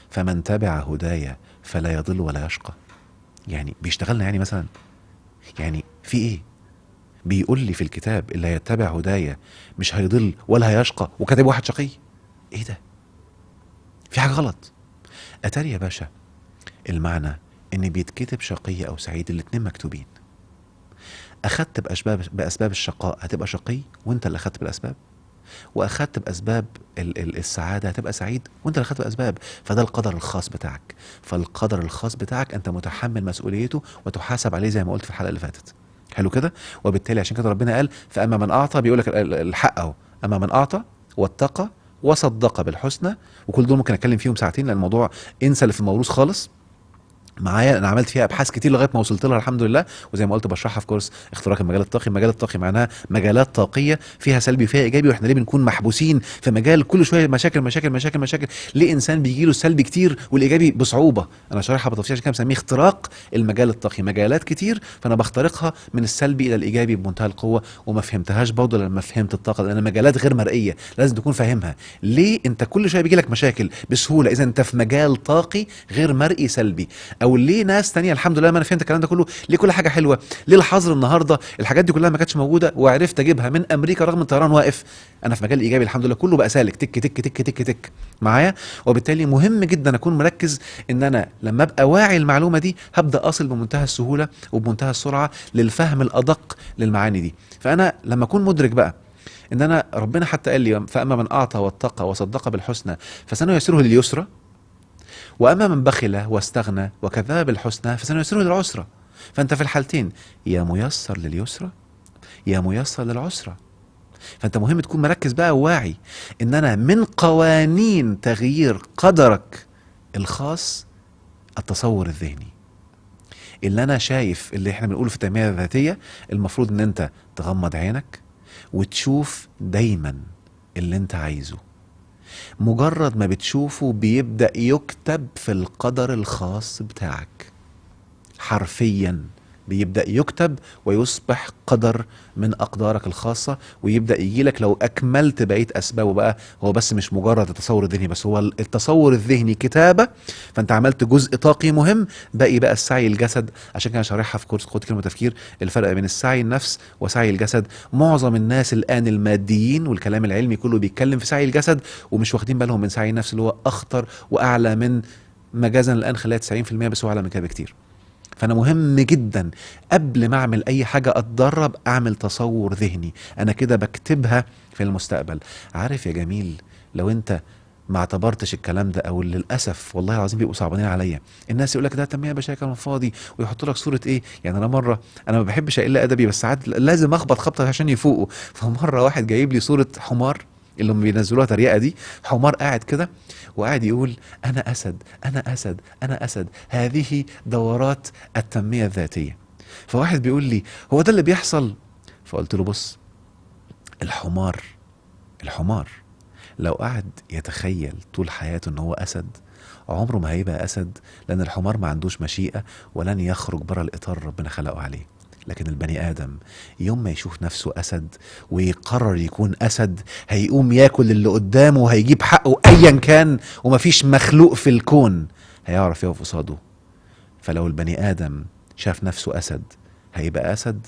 فمن تبع هدايا فلا يضل ولا يشقى؟ يعني بيشتغلنا يعني مثلا؟ يعني في ايه؟ بيقول لي في الكتاب اللي هيتبع هدايا مش هيضل ولا هيشقى، وكاتب واحد شقي؟ ايه ده؟ في حاجة غلط. اتاري يا باشا المعنى ان بيتكتب شقي او سعيد، الاتنين مكتوبين. اخدت باسباب الشقاء هتبقى شقي وانت اللي اخدت بالاسباب، واخدت باسباب السعاده هتبقى سعيد وانت اللي اخدت باسباب. فده القدر الخاص بتاعك، فالقدر الخاص بتاعك انت متحمل مسؤوليته وتحاسب عليه زي ما قلت في الحلقه اللي فاتت. حلو كده. وبالتالي عشان كده ربنا قال فاما من اعطى، بيقول لك الحق اهو، اما من اعطى واتقى وصدق بالحسنى. وكل دول ممكن اتكلم فيهم ساعتين، لان الموضوع انسى اللي في الموروث خالص معايا. انا عملت فيها ابحاث كتير لغايه ما وصلت لها الحمد لله، وزي ما قلت بشرحها في كورس اختراق المجال الطاقي. المجال الطاقي معناها مجالات طاقيه فيها سلبي وفيها ايجابي، واحنا ليه بنكون محبوسين في مجال كل شويه مشاكل مشاكل مشاكل مشاكل؟ ليه انسان بيجي له السلبي كتير والايجابي بصعوبه؟ انا شارحها بتفصيل عشان كده مسميه اختراق المجال الطاقي. مجالات كتير فانا بخترقها من السلبي الى الايجابي بمنتهى القوه، وما فهمتهاش برضه لما فهمت الطاقه، لان مجالات غير مرئيه لازم تكون فاهمها. ليه انت كل شويه بيجي لك مشاكل بسهوله؟ اذا انت في مجال طاقي غير مرئي سلبي. او ليه ناس تانية الحمد لله ما انا فهمت الكلام ده كله، ليه كل حاجه حلوه؟ ليه الحظر النهارده الحاجات دي كلها ما كانتش موجوده وعرفت اجيبها من امريكا رغم الطيران واقف؟ انا في مجال ايجابي الحمد لله، كله بقى سالك تك تك تك تك تك معايا. وبالتالي مهم جدا اكون مركز ان انا لما ابقى واعي المعلومه دي هبدا اصل بمنتهى السهوله وبمنتهى السرعه للفهم الادق للمعاني دي. فانا لما اكون مدرك بقى ان انا ربنا حتى قال لي فاما من اعطى واتقى وصدق بالحسنى فسنيسره لليسرى، واما من بخل واستغنى وكذب بالحسنى فسنيسره للعسرى. فانت في الحالتين يا ميسر لليسرى يا ميسر للعسرى. فانت مهم تكون مركز بقى وواعي ان انا من قوانين تغيير قدرك الخاص التصور الذهني. اللي انا شايف اللي احنا بنقوله في التنمية الذاتية، المفروض ان انت تغمض عينك وتشوف دايما اللي انت عايزه. مجرد ما بتشوفه بيبدأ يكتب في القدر الخاص بتاعك، حرفيا بيبدأ يكتب ويصبح قدر من أقدارك الخاصة، ويبدأ يجيلك لو أكملت بقية أسبابه. بقى هو بس مش مجرد التصور الذهني بس، هو التصور الذهني كتابة، فأنت عملت جزء طاقي مهم، باقي بقى السعي الجسد. عشان كده شارحها في كورس قوة كلمة تفكير الفرق بين السعي النفس وسعي الجسد. معظم الناس الآن الماديين والكلام العلمي كله بيتكلم في سعي الجسد، ومش واخدين بالهم من سعي النفس اللي هو أخطر وأعلى من مجازا الآن خليها 90%، بس هو أعلى من كده بكتير. فأنا مهم جدا قبل ما أعمل أي حاجة أتدرب أعمل تصور ذهني، أنا كده بكتبها في المستقبل. عارف يا جميل، لو أنت ما اعتبرتش الكلام ده، او للاسف والله العظيم بيبقوا صعبانين عليا الناس يقول لك ده تنميه بشريه كلام فاضي، ويحط لك صوره ايه. يعني انا مره، انا ما بحبش اقل ادبي بس ساعات لازم اخبط خبطه عشان يفوقوا. فمره واحد جايب لي صوره حمار اللي هم بينزلوها تريقه دي، حمار قاعد كده وقاعد يقول انا اسد انا اسد انا اسد، هذه دورات التنميه الذاتيه. فواحد بيقول لي هو ده اللي بيحصل؟ فقلت له بص، الحمار لو قعد يتخيل طول حياته ان هو اسد عمره ما هيبقى اسد، لان الحمار ما عندوش مشيئة ولن يخرج بره الاطار اللي ربنا خلقه عليه. لكن البني ادم يوم ما يشوف نفسه اسد ويقرر يكون اسد، هيقوم ياكل اللي قدامه وهيجيب حقه ايا كان، ومفيش مخلوق في الكون هيعرف يقف قصاده. فلو البني ادم شاف نفسه اسد هيبقى اسد،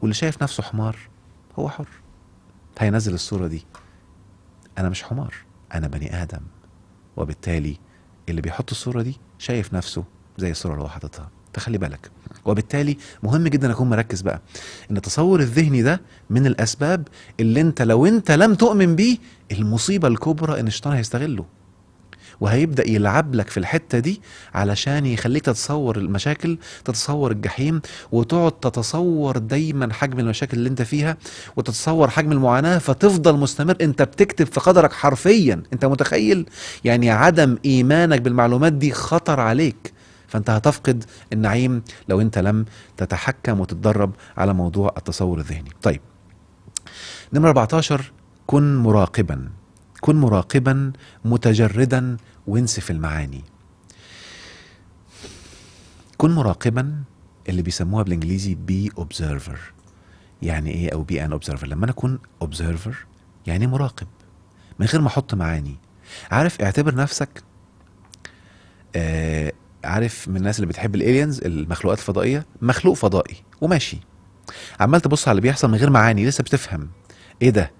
واللي شايف نفسه حمار هو حر. هينزل الصورة دي، انا مش حمار انا بني ادم. وبالتالي اللي بيحط الصورة دي شايف نفسه زي الصورة اللي هو حاططها، تخلي بالك. وبالتالي مهم جدا اكون مركز بقى ان التصور الذهني ده من الاسباب اللي انت لو انت لم تؤمن بيه، المصيبة الكبرى ان الشيطان هيستغله وهيبدأ يلعب لك في الحتة دي علشان يخليك تتصور المشاكل، تتصور الجحيم، وتقعد تتصور دايما حجم المشاكل اللي انت فيها، وتتصور حجم المعاناة، فتفضل مستمر. انت بتكتب في قدرك حرفيا. انت متخيل؟ يعني عدم ايمانك بالمعلومات دي خطر عليك، فانت هتفقد النعيم لو انت لم تتحكم وتتدرب على موضوع التصور الذهني. طيب، نمرة 14 كن مراقبا، كن مراقبا متجردا وانسف المعاني. كن مراقبا اللي بيسموها بالانجليزي بي اوبزرفر. يعني ايه او بي ان اوبزرفر؟ لما انا اكون اوبزرفر يعني مراقب من غير ما احط معاني. عارف، اعتبر نفسك عارف من الناس اللي بتحب الالينز، المخلوقات الفضائيه، مخلوق فضائي وماشي عمال تبص على اللي بيحصل من غير معاني، لسه بتفهم ايه ده.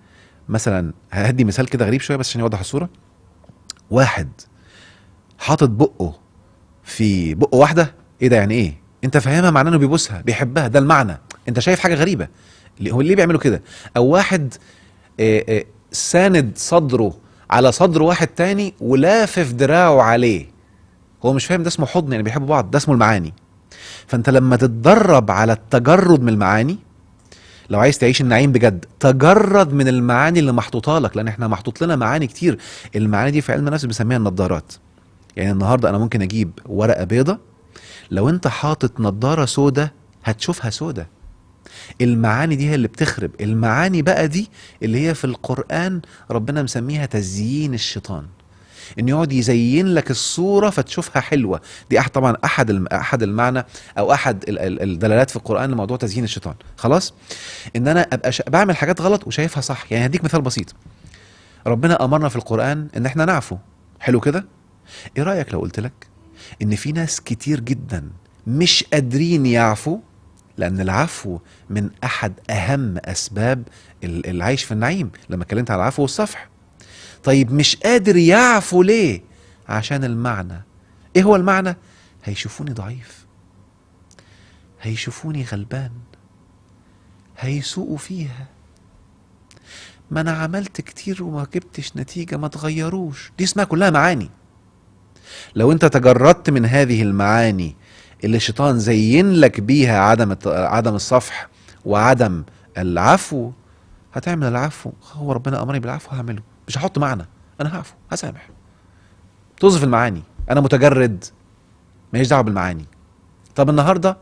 مثلا هدي مثال كده غريب شويه بس عشان يوضح الصوره. واحد حاطط بقه في بقه واحده، ايه ده؟ يعني ايه؟ انت فاهمها معناه انه بيبوسها بيحبها، ده المعنى. انت شايف حاجه غريبه، هو ليه بيعملوا كده؟ او واحد ساند صدره على صدر واحد تاني ولافف دراعه عليه، هو مش فاهم ده اسمه حضن يعني بيحبوا بعض، ده اسمه المعاني. فانت لما تتدرب على التجرد من المعاني، لو عايز تعيش النعيم بجد تجرد من المعاني اللي محطوطه لك، لان احنا محطوط لنا معاني كتير. المعاني دي في علم النفس بنسميها النضارات. يعني النهارده انا ممكن اجيب ورقه بيضه، لو انت حاطط نضاره سودة هتشوفها سودة. المعاني دي هي اللي بتخرب. المعاني بقى دي اللي هي في القرآن ربنا مسميها تزيين الشيطان، ان يقعد يزين لك الصوره فتشوفها حلوه. دي طبعا احد المعنى او احد الدلالات في القران لموضوع تزيين الشيطان. خلاص، ان انا ابقى بعمل حاجات غلط وشايفها صح. يعني هديك مثال بسيط، ربنا امرنا في القران ان احنا نعفو، حلو كده. ايه رايك لو قلت لك ان في ناس كتير جدا مش قادرين يعفوا، لان العفو من احد اهم اسباب العيش في النعيم، لما اتكلمت على العفو والصفح. طيب مش قادر يعفو ليه؟ عشان المعنى. ايه هو المعنى؟ هيشوفوني ضعيف، هيشوفوني غلبان، هيسوقوا فيها، ما انا عملت كتير وما جبتش نتيجة، ما تغيروش. دي اسمها كلها معاني. لو انت تجردت من هذه المعاني اللي الشيطان زين لك بيها عدم الصفح وعدم العفو، هتعمل العفو. هو ربنا امرني بالعفو هعمله، مش هحط معنى، انا هعفو هسامح. توظف المعاني، انا متجرد ماليش دعوه بالمعاني. طب النهارده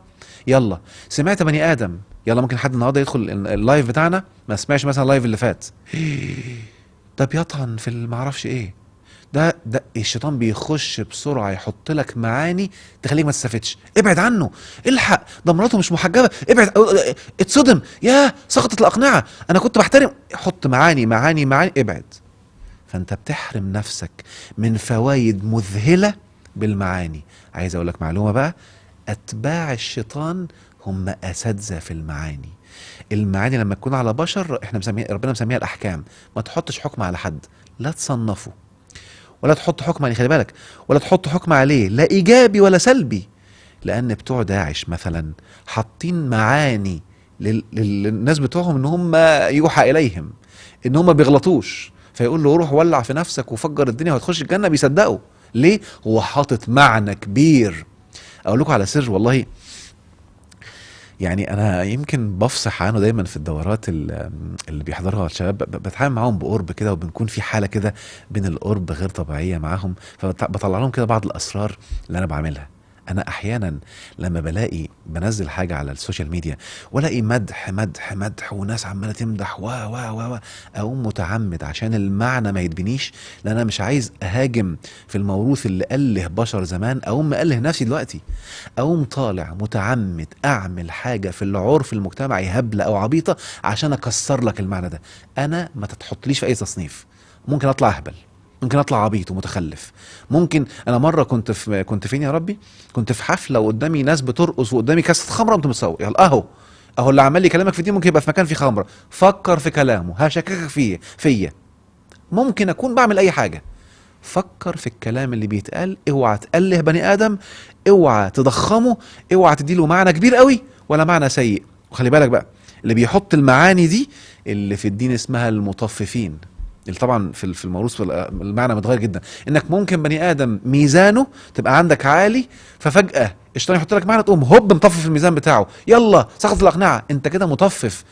يلا سمعت بني ادم، يلا ممكن حد النهارده يدخل اللايف بتاعنا ما سمعش مثلا اللايف اللي فات، ده بيطعن في المعرفش ايه. ده الشيطان بيخش بسرعه يحط لك معاني تخليك ما تستفدش. ابعد عنه، الحق ده مراته مش محجبه، ابعد، اتصدم، يا سقطت الاقنعه، انا كنت بحترم. حط معاني معاني معاني، ابعد. فانت بتحرم نفسك من فوائد مذهله بالمعاني. عايز اقول لك معلومه بقى، اتباع الشيطان هم اساتذه في المعاني. المعاني لما تكون على بشر احنا ربنا مسميها الاحكام. ما تحطش حكم على حد، لا تصنفه ولا تحط حكم عليه، خلي بالك، ولا تحط حكم عليه لا ايجابي ولا سلبي. لان بتوع داعش مثلا حاطين معاني للناس بتوعهم ان هم يوحى اليهم ان هم بيغلطوش، فيقول له روح ولع في نفسك وفجر الدنيا وهتخش الجنه، بيصدقوا. ليه؟ هو حاطط معنى كبير. اقول لكم على سر والله، يعني انا يمكن بفصح عنه دايما في الدورات اللي بيحضرها الشباب، بتعامل معاهم بقرب كده، وبنكون في حاله كده بين القرب غير طبيعيه معاهم، فبطلع لهم كده بعض الاسرار اللي انا بعملها. انا احيانا لما بنزل حاجه على السوشيال ميديا والاقي مدح مدح مدح وناس عماله تمدح و اقوم متعمد عشان المعنى ما يتبنيش، لان انا مش عايز اهاجم في الموروث اللي اله بشر زمان، اقوم مأله نفسي دلوقتي. اقوم طالع متعمد اعمل حاجه في العرف المجتمعي هبله او عبيطه عشان اكسر لك المعنى ده. انا ما تحطليش في اي تصنيف. ممكن اطلع اهبل، ممكن اطلع عبيط ومتخلف، ممكن. انا مره كنت فين يا ربي؟ كنت في حفله وقدامي ناس بترقص وقدامي كاسه خمره، قمت متصور. يلا اهو اللي عمال يكلمك في دي ممكن يبقى في مكان فيه خمره. فكر في كلامه، هشككك فيا. ممكن اكون بعمل اي حاجه. فكر في الكلام اللي بيتقال، اوعى تأله بني ادم، اوعى تضخمه، اوعى تديله معنى كبير قوي ولا معنى سيء. وخلي بالك بقى، اللي بيحط المعاني دي اللي في الدين اسمها المطففين، اللي طبعا في الموروث المعنى متغير جدا. انك ممكن بني ادم ميزانه تبقى عندك عالي، ففجأة الشيطان يحط لك معنى تقوم هوب مطفف الميزان بتاعه، يلا سقط الاقنعه، انت كده مطفف،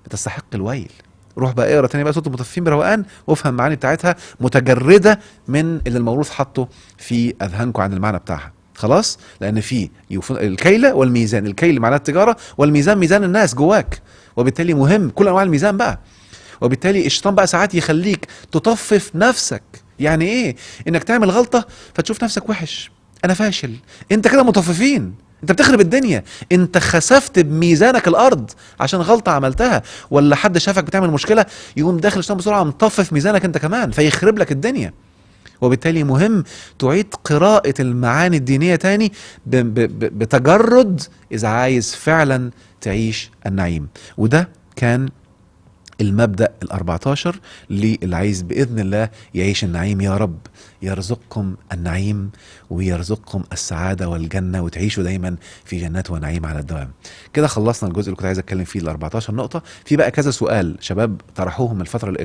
بتستحق الويل. روح بقى اقرا تاني بقى سوره المطففين بروقان وافهم المعاني بتاعتها متجرده من اللي الموروث حطه في اذهانكم عن المعنى بتاعها. خلاص، لان في الكيل والميزان، الكيل معناه التجاره، والميزان ميزان الناس جواك، وبالتالي مهم كل انواع الميزان بقى. وبالتالي الشيطان بقى ساعات يخليك تطفف نفسك. يعني ايه؟ انك تعمل غلطة فتشوف نفسك وحش، انا فاشل. انت كده مطففين، انت بتخرب الدنيا، انت خسفت بميزانك الارض عشان غلطة عملتها، ولا حد شافك بتعمل مشكلة يقوم داخل الشيطان بسرعة مطفف ميزانك انت كمان فيخرب لك الدنيا. وبالتالي مهم تعيد قراءة المعاني الدينية تاني بتجرد إذا عايز فعلا تعيش النعيم. وده كان المبدأ ال14 اللي عايز بإذن الله يعيش النعيم. يا رب يرزقكم النعيم ويرزقكم السعادة والجنة وتعيشوا دايما في جنات ونعيم على الدوام. كده خلصنا الجزء اللي كنت عايز اتكلم فيه ال14 نقطة. في بقى كذا سؤال شباب طرحوهم الفترة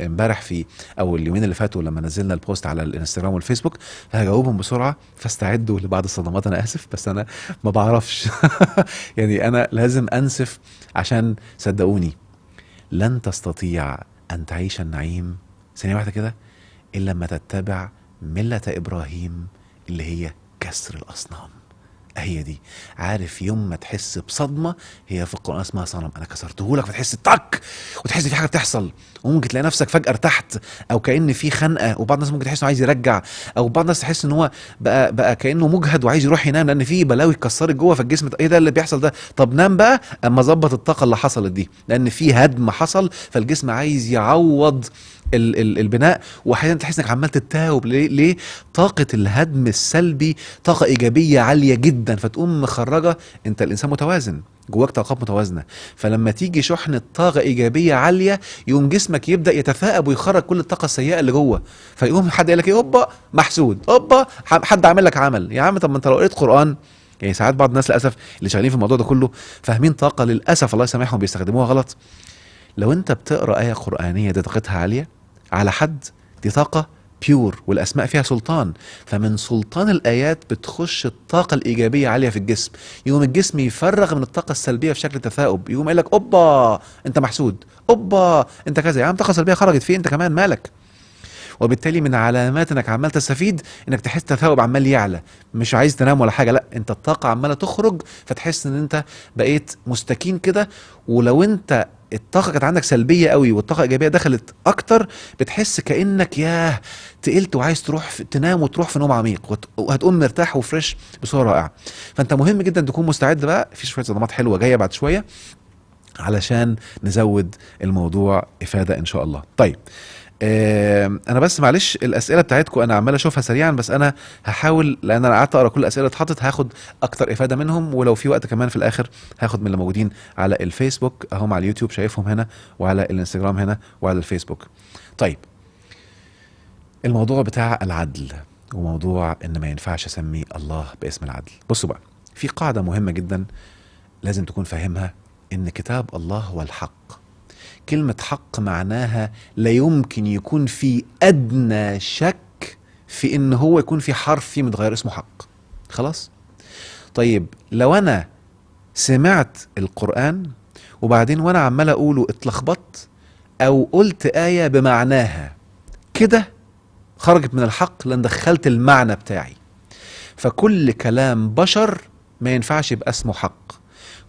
امبارح في او اليومين اللي فاتوا لما نزلنا البوست على الانستغرام والفيسبوك، فهجاوبهم بسرعة، فاستعدوا لبعض الصدمات. انا اسف بس انا ما بعرفش يعني انا لازم انسف، عشان صدقوني لن تستطيع أن تعيش النعيم ثانية واحدة كده إلا لما تتبع ملة إبراهيم اللي هي كسر الأصنام. هي دي، عارف يوم ما تحس بصدمة، هي في القرآن اسمها صنم أنا كسرته لك، فتحس طق وتحس في حاجة بتحصل، وممكن تلاقي نفسك فجأة ارتحت، أو كأن في خنقة. وبعض الناس ممكن تحس إنه عايز يرجع، أو بعض الناس تحس إن هو بقى كأنه مجهد وعايز يروح ينام لأن في بلاوي اتكسرت جوه في الجسم. إيه ده اللي بيحصل ده؟ طب نام بقى أما ظبط الطاقة اللي حصلت دي، لأن في هدم حصل فالجسم عايز يعوض البناء. واحيانا تحس انك عمال تتاوب. ليه؟ طاقه الهدم السلبي طاقه ايجابيه عاليه جدا، فتقوم مخرجه. انت الانسان متوازن، جواك طاقات متوازنه، فلما تيجي شحنه طاقه ايجابيه عاليه يقوم جسمك يبدا يتثاءب ويخرج كل الطاقه السيئه اللي جوه. فيقوم حد يقول لك ايه؟ اوبا محسود، اوبا حد عامل لك عمل. يا عم طب ما انت لو قريت قران، يعني ساعات بعض الناس للاسف اللي شغالين في الموضوع ده كله فاهمين طاقه، للاسف الله يسامحهم بيستخدموها غلط. لو انت بتقرا ايه قرانيه دي طاقتها عاليه على حد، دي طاقه بيور والاسماء فيها سلطان، فمن سلطان الايات بتخش الطاقه الايجابيه عاليه في الجسم، يقوم الجسم يفرغ من الطاقه السلبيه في شكل تثاؤب، يقوم قايل لك اوبا انت محسود، اوبا انت كذا. يا عم طاقه سلبيه خرجت فيه، انت كمان مالك؟ وبالتالي من علامات انك عمال تستفيد انك تحس تثاؤب عمال يعلى، مش عايز تنام ولا حاجه، لا انت الطاقه عماله تخرج، فتحس ان انت بقيت مستكين كده. ولو انت الطاقه كانت عندك سلبيه قوي والطاقه ايجابيه دخلت اكتر، بتحس كانك ياه تقلت وعايز تروح تنام وتروح في نوم عميق، وهتقوم مرتاح وفريش بصوره رائعه. فانت مهم جدا تكون مستعد بقى، في شويه صدمات حلوه جايه بعد شويه علشان نزود الموضوع افاده ان شاء الله. طيب انا بس معلش الاسئله بتاعتكم انا عمال اشوفها سريعا، بس انا هحاول لان انا قعدت اقرا كل الاسئله اللي اتحطت، هاخد اكتر افاده منهم، ولو في وقت كمان في الاخر هاخد من اللي موجودين على الفيسبوك اهم على اليوتيوب شايفهم هنا، وعلى الانستجرام هنا، وعلى الفيسبوك. طيب الموضوع بتاع العدل، وموضوع ان ما ينفعش اسمي الله باسم العدل. بصوا بقى، في قاعده مهمه جدا لازم تكون فاهمها، ان كتاب الله هو الحق. كلمة حق معناها لا يمكن يكون في أدنى شك في إن هو يكون في حرف فيه متغير اسمه حق. خلاص؟ طيب لو أنا سمعت القرآن وبعدين وأنا عمال أقوله اتلخبطت أو قلت آية بمعناها، كده خرجت من الحق لأن دخلت المعنى بتاعي. فكل كلام بشر ما ينفعش يبقى اسمه حق.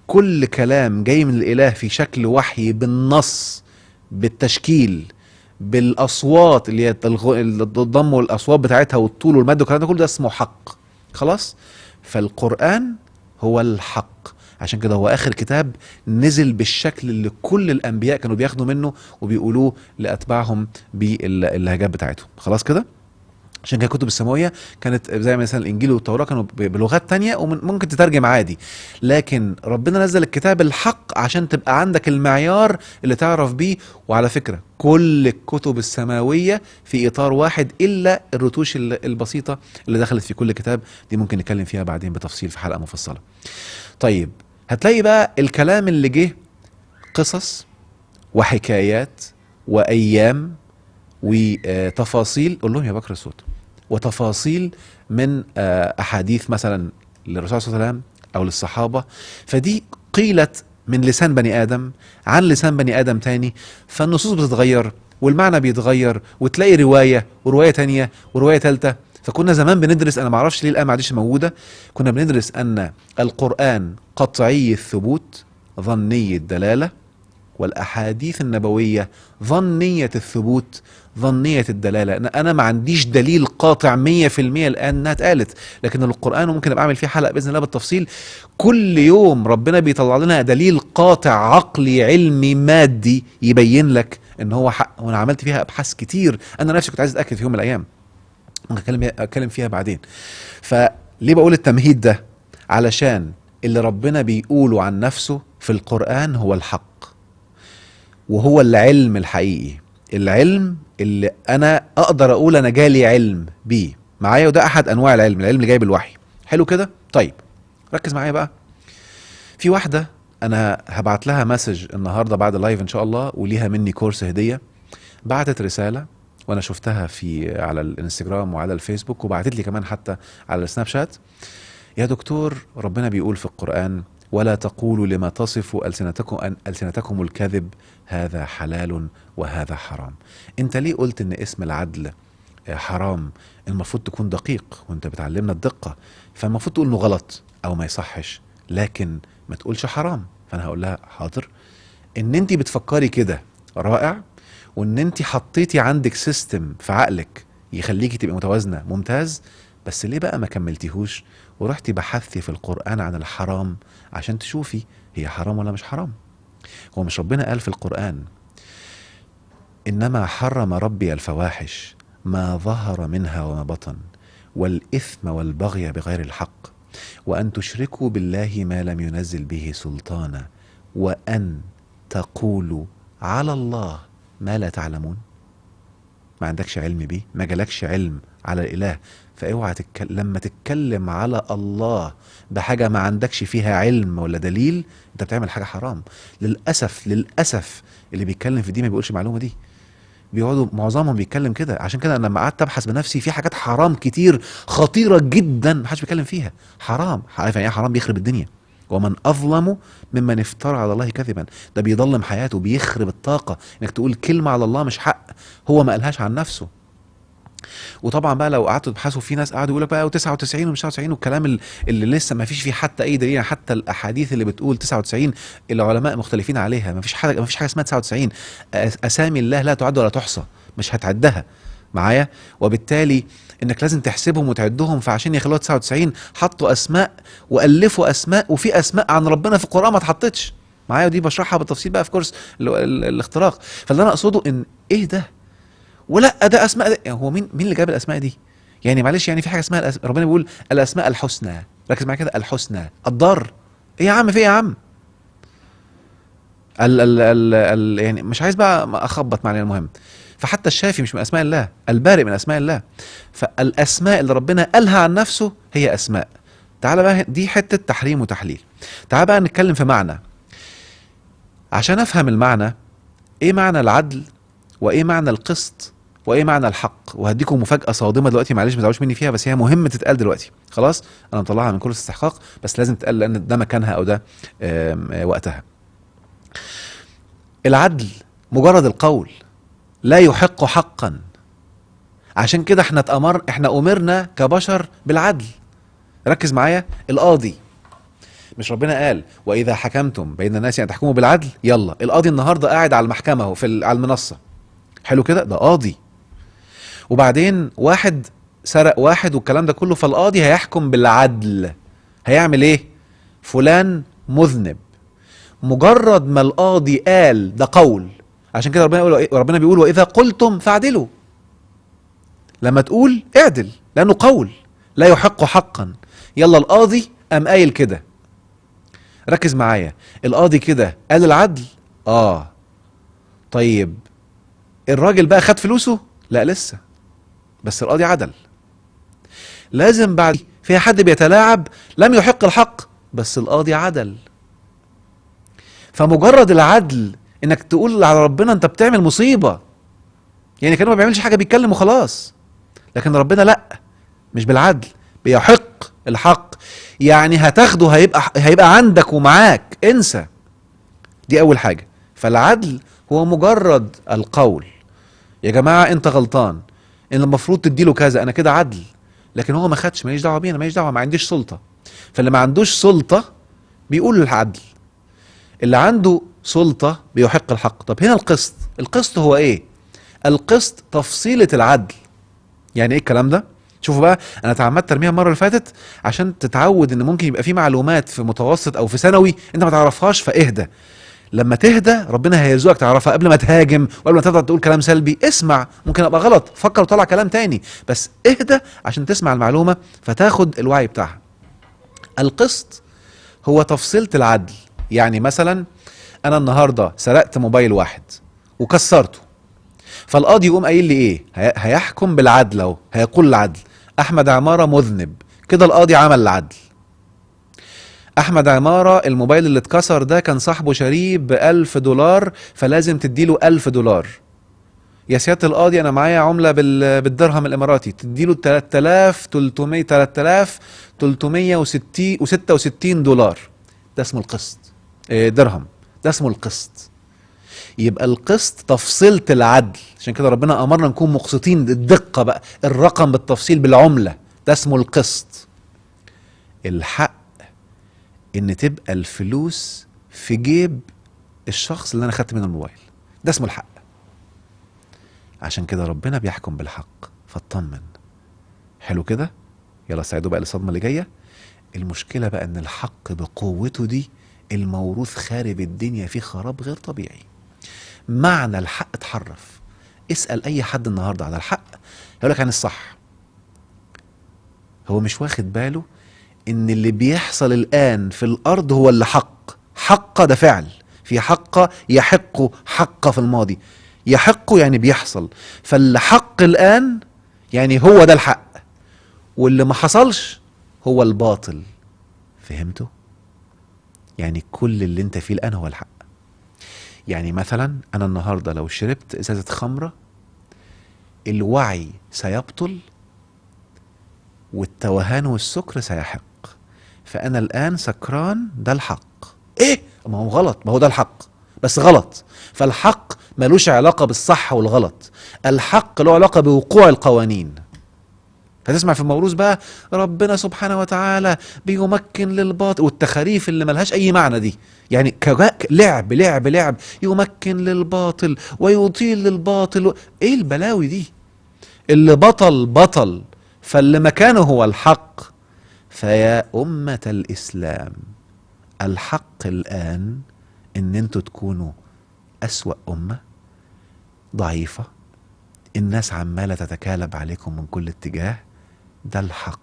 كل كلام جاي من الإله في شكل وحي بالنص بالتشكيل بالأصوات اللي هي الضم والأصوات بتاعتها والطول والمد والكلام ده كله، ده اسمه حق. خلاص؟ فالقرآن هو الحق، عشان كده هو آخر كتاب نزل بالشكل اللي كل الأنبياء كانوا بياخدوا منه وبيقولوه لأتباعهم باللهجات بتاعتهم. خلاص كده؟ عشان كده الكتب السماوية كانت زي مثلا الإنجيل والتوراة كانوا بلغات تانية وممكن تترجم عادي، لكن ربنا نزل الكتاب الحق عشان تبقى عندك المعيار اللي تعرف بيه. وعلى فكرة كل الكتب السماوية في إطار واحد إلا الرتوش البسيطة اللي دخلت في كل كتاب، دي ممكن نتكلم فيها بعدين بتفصيل في حلقة مفصلة. طيب هتلاقي بقى الكلام اللي جه قصص وحكايات وأيام وتفاصيل، قول لهم يا بكر الصوت، وتفاصيل من أحاديث مثلا للرسول صلى الله عليه وسلم أو للصحابة، فدي قيلت من لسان بني آدم عن لسان بني آدم تاني، فالنصوص بتتغير والمعنى بيتغير، وتلاقي رواية ورواية تانية ورواية تالتة. فكنا زمان بندرس، أنا معرفش ليه الآن ما عادش موجودة، كنا بندرس أن القرآن قطعي الثبوت ظني الدلالة والأحاديث النبوية ظنية الثبوت ظنية الدلالة. أنا ما عنديش دليل قاطع 100% الآن إنها اتقالت، لكن القرآن ممكن أبقى أعمل فيه حلقة بإذن الله بالتفصيل. كل يوم ربنا بيطلع لنا دليل قاطع عقلي علمي مادي يبين لك إن هو حق، وأنا عملت فيها أبحاث كتير، أنا نفسي كنت عايز أتأكد في يوم من الأيام، ممكن أتكلم فيها بعدين. فليه بقول التمهيد ده؟ علشان اللي ربنا بيقوله عن نفسه في القرآن هو الحق، وهو العلم الحقيقي، العلم اللي انا اقدر اقول انا جالي علم بيه معايا، وده احد انواع العلم، العلم اللي جاي بالوحي. حلو كده؟ طيب ركز معايا بقى. في واحدة انا هبعت لها مسج النهاردة بعد اللايف ان شاء الله، وليها مني كورس هدية. بعتت رسالة وانا شفتها على الانستجرام وعلى الفيسبوك، وبعتت لي كمان حتى على السناب شات. يا دكتور، ربنا بيقول في القرآن: ولا تقولوا لما تصف ألسنتكم الكذب هذا حلال وهذا حرام. انت ليه قلت ان اسم العدل حرام؟ المفروض تكون دقيق، وانت بتعلمنا الدقة، فالمفروض تقول انه غلط او ما يصحش، لكن ما تقولش حرام. فانا هقول لها حاضر، ان انت بتفكري كده رائع، وان انت حطيتي عندك سيستم في عقلك يخليكي تبقي متوازنة ممتاز، بس ليه بقى ما كملتيهوش ورحتي بحثتي في القرآن عن الحرام عشان تشوفي هي حرام ولا مش حرام؟ هو مش ربنا قال في القرآن: إنما حرم ربي الفواحش ما ظهر منها وما بطن والإثم والبغي بغير الحق وأن تشركوا بالله ما لم ينزل به سلطانا وأن تقولوا على الله ما لا تعلمون؟ ما عندكش علم بيه، ما جالكش علم على الإله، فاوعى لما تتكلم على الله بحاجة ما عندكش فيها علم ولا دليل، انت بتعمل حاجة حرام. للأسف اللي بيتكلم في دي ما بيقولش المعلومة دي، بيقعدوا معظمهم بيتكلم كده. عشان كده انا لما قعدت ابحث بنفسي في حاجات حرام كتير خطيرة جدا ما حدش بيتكلم فيها. حرام، عارف يعني ايه حرام؟ بيخرب الدنيا. ومن اظلم ممن افترى على الله كذبا، ده بيضلم حياته، بيخرب الطاقة انك تقول كلمة على الله مش حق هو ما قالهاش عن نفسه. وطبعا بقى لو قعدتوا تبحثوا، في ناس قعدوا يقول لك بقى 99 ومش 99 والكلام اللي لسه ما فيش فيه حتى اي دليل. حتى الاحاديث اللي بتقول 99 العلماء مختلفين عليها، ما فيش حاجه اسمها 99. اسامي الله لا تعد ولا تحصى، مش هتعدها معايا. وبالتالي انك لازم تحسبهم وتعدهم، فعشان يخلوها 99 حطوا اسماء والفوا اسماء، وفي اسماء عن ربنا في القران ما اتحطتش معايا، ودي بشرحها بالتفصيل بقى في كورس الاختراق. فاللي انا اقصده ان ايه ده، ولا ده اسماء ده. يعني هو مين اللي جاب الاسماء دي؟ يعني معلش، يعني في حاجه اسمها ربنا بيقول الاسماء الحسنى، ركز معايا كده، الحسنى. الضار ايه يا عم؟ في ايه يا عم؟ يعني مش عايز بقى اخبط معنا، المهم. فحتى الشافي مش من اسماء الله، البارئ من اسماء الله. فالاسماء اللي ربنا قالها عن نفسه هي اسماء. تعال بقى، دي حته تحريم وتحليل. تعال بقى نتكلم في معنى، عشان افهم المعنى. ايه معنى العدل؟ وايه معنى القسط؟ وايه معنى الحق؟ وهديكم مفاجاه صادمه دلوقتي، معلش ما تزعلوش مني فيها، بس هي مهم تتقال دلوقتي. خلاص انا مطلعها من كورس استحقاق، بس لازم تتقال لان ده مكانها او ده وقتها. العدل مجرد القول لا يحق حقا. عشان كده احنا امرنا كبشر بالعدل. ركز معايا، القاضي، مش ربنا قال واذا حكمتم بين الناس ان تحكموا بالعدل؟ يلا القاضي النهارده قاعد على المحكمه اهو على المنصه، حلو كده، ده قاضي. وبعدين واحد سرق واحد والكلام ده كله، فالقاضي هيحكم بالعدل. هيعمل ايه؟ فلان مذنب. مجرد ما القاضي قال ده قول، عشان كده ربنا بيقول واذا قلتم فاعدلوا. لما تقول اعدل، لانه قول لا يحق حقا. يلا القاضي قام قايل كده، ركز معايا، القاضي كده قال العدل. طيب الراجل بقى خد فلوسه؟ لا لسه، بس القاضي عدل. لازم بعد في حد بيتلاعب لم يحق الحق، بس القاضي عدل. فمجرد العدل انك تقول على ربنا انت بتعمل مصيبة، يعني كانوا ما بيعملش حاجة بيتكلم وخلاص، لكن ربنا لا، مش بالعدل، بيحق الحق. يعني هتاخده هيبقى عندك ومعاك، انسى. دي اول حاجة. فالعدل هو مجرد القول، يا جماعة انت غلطان، ان المفروض تديله كذا، انا كده عدل. لكن هو ما خدش، ماليش دعوة بينا، ماليش دعوة، ما عنديش سلطة. فاللي ما عندوش سلطة بيقول العدل. اللي عنده سلطة بيحق الحق. طب هنا القسط، القسط هو ايه؟ القسط تفصيلة العدل. يعني ايه الكلام ده؟ شوفوا بقى، انا اتعمدت ارميها المره اللي فاتت عشان تتعود ان ممكن يبقى في معلومات في متوسط او في ثانوي انت ما تعرفهاش، فاهدى. لما تهدى ربنا هيرزقك تعرفها قبل ما تهاجم وقبل ما تفضل تقول كلام سلبي. اسمع، ممكن ابقى غلط، فكر وطلع كلام تاني، بس اهدى عشان تسمع المعلومه فتاخد الوعي بتاعها. القسط هو تفصيلة العدل. يعني مثلا انا النهارده سرقت موبايل واحد وكسرته، فالقاضي يقوم قايل لي ايه؟ هيحكم بالعدل اهو، هيقول العدل احمد عمارة مذنب. كده القاضي عمل العدل. احمد عمارة الموبايل اللي اتكسر ده كان صاحبه شاريه ب$1000، فلازم تديله $1000. يا سيادة القاضي انا معايا عملة بالدرهم الاماراتي، تديله $3366. ده اسمه القسط. درهم. ده اسمه القسط. يبقى القسط تفصيلة العدل، عشان كده ربنا امرنا نكون مقسطين. الدقة بقى، الرقم بالتفصيل بالعملة، ده اسمه القسط. الحق ان تبقى الفلوس في جيب الشخص اللي انا خدت منه الموبايل، ده اسمه الحق. عشان كده ربنا بيحكم بالحق، فاطمن. حلو كده؟ يلا استعدوا بقى للصدمة اللي جاية. المشكلة بقى ان الحق بقوته دي الموروث خارب الدنيا فيه خراب غير طبيعي. معنى الحق اتحرف. اسأل اي حد النهاردة على الحق هيقولك عن الصح. هو مش واخد باله ان اللي بيحصل الان في الارض هو اللي حق. حق ده فعل، في حق يحق، حق في الماضي، يحق يعني بيحصل. فاللي حق الان يعني هو ده الحق، واللي ما حصلش هو الباطل. فهمتوا؟ يعني كل اللي انت فيه الان هو الحق. يعني مثلا انا النهارده لو شربت ازازة خمرة الوعي سيبطل والتوهان والسكر سيحق. فانا الان سكران، ده الحق. ايه؟ ما هو غلط، ما هو ده الحق بس غلط. فالحق ملوش علاقة بالصح والغلط، الحق له علاقة بوقوع القوانين. فتسمع في الموروث بقى ربنا سبحانه وتعالى بيمكن للباطل، والتخاريف اللي ملهاش اي معنى دي، يعني لعب لعب لعب، يمكن للباطل ويطيل للباطل. ايه البلاوي دي؟ اللي بطل بطل، فاللي مكانه هو الحق. فيا أمة الإسلام، الحق الآن إن انتوا تكونوا أسوأ أمة ضعيفة، الناس عمالة تتكالب عليكم من كل اتجاه. ده الحق.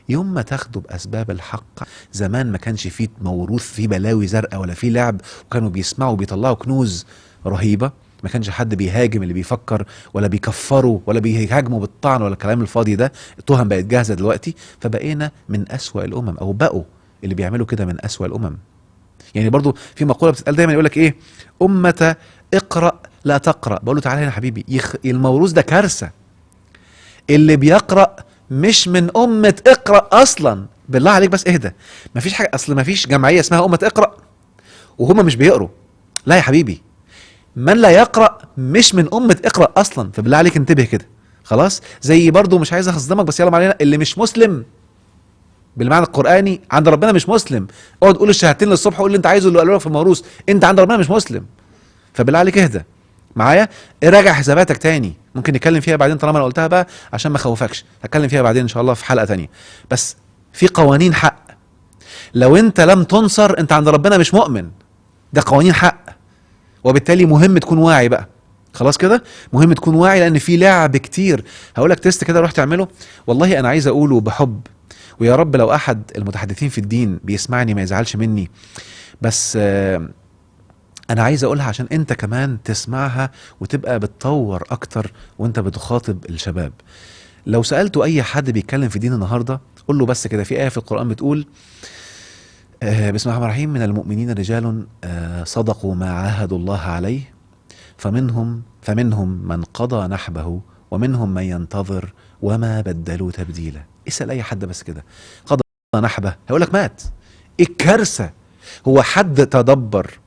يوم ما تاخدوا بأسباب الحق. زمان ما كانش فيه موروث فيه بلاوي زرقاء ولا فيه لعب، وكانوا بيسمعوا بيطلعوا كنوز رهيبة. ما كانش حد بيهاجم اللي بيفكر ولا بيكفروا ولا بيهاجموا بالطعن ولا الكلام الفاضي ده. التهم بقت جاهزة دلوقتي، فبقينا من أسوأ الأمم، أو بقوا اللي بيعملوا كده من أسوأ الأمم. يعني برضو في مقولة بتتقال دايما يقولك إيه؟ أمة اقرأ لا تقرأ. بقول له تعالى هنا يا حبيبي، الموروث ده كارثة. اللي بيقرأ مش من أمة اقرأ أصلا. بالله عليك بس اهدى. مفيش حاجة، أصل مفيش جمعية اسمها أمة اقرأ وهم مش بيقروا. لا يا حبيبي، من لا يقرأ مش من أمة اقرأ أصلا. فبالله عليك انتبه كده. خلاص؟ زي برضو مش عايز أخصدمك بس يلا علينا، اللي مش مسلم بالمعنى القرآني عند ربنا مش مسلم. اقعد قول الشهادتين للصبح وقول اللي انت عايزه اللي قالوا لك في الموروث، انت عند ربنا مش مسلم. فبالله عليك اهدى معايا، راجع حساباتك تاني. ممكن نتكلم فيها بعدين طالما انا قلتها بقى عشان ما اخوفكش، هتكلم فيها بعدين ان شاء الله في حلقة تانية. بس في قوانين حق، لو انت لم تنصر انت عند ربنا مش مؤمن. ده قوانين حق، وبالتالي مهم تكون واعي بقى. خلاص كده؟ مهم تكون واعي لان في لعب كتير. هقولك تيست كده روح تعمله، والله انا عايز اقوله بحب، ويا رب لو احد المتحدثين في الدين بيسمعني ما يزعلش مني، بس انا عايز اقولها عشان انت كمان تسمعها وتبقى بتطور اكتر وانت بتخاطب الشباب. لو سألتوا اي حد بيتكلم في دين النهاردة قول له بس كده، في آية في القرآن بتقول بسم الله الرحمن الرحيم: من المؤمنين رجال صدقوا ما عاهدوا الله عليه فمنهم من قضى نحبه ومنهم من ينتظر وما بدلوا تبديلا. اسأل اي حد بس كده، قضى نحبه هيقولك مات. ايه الكارثة؟ هو حد تدبر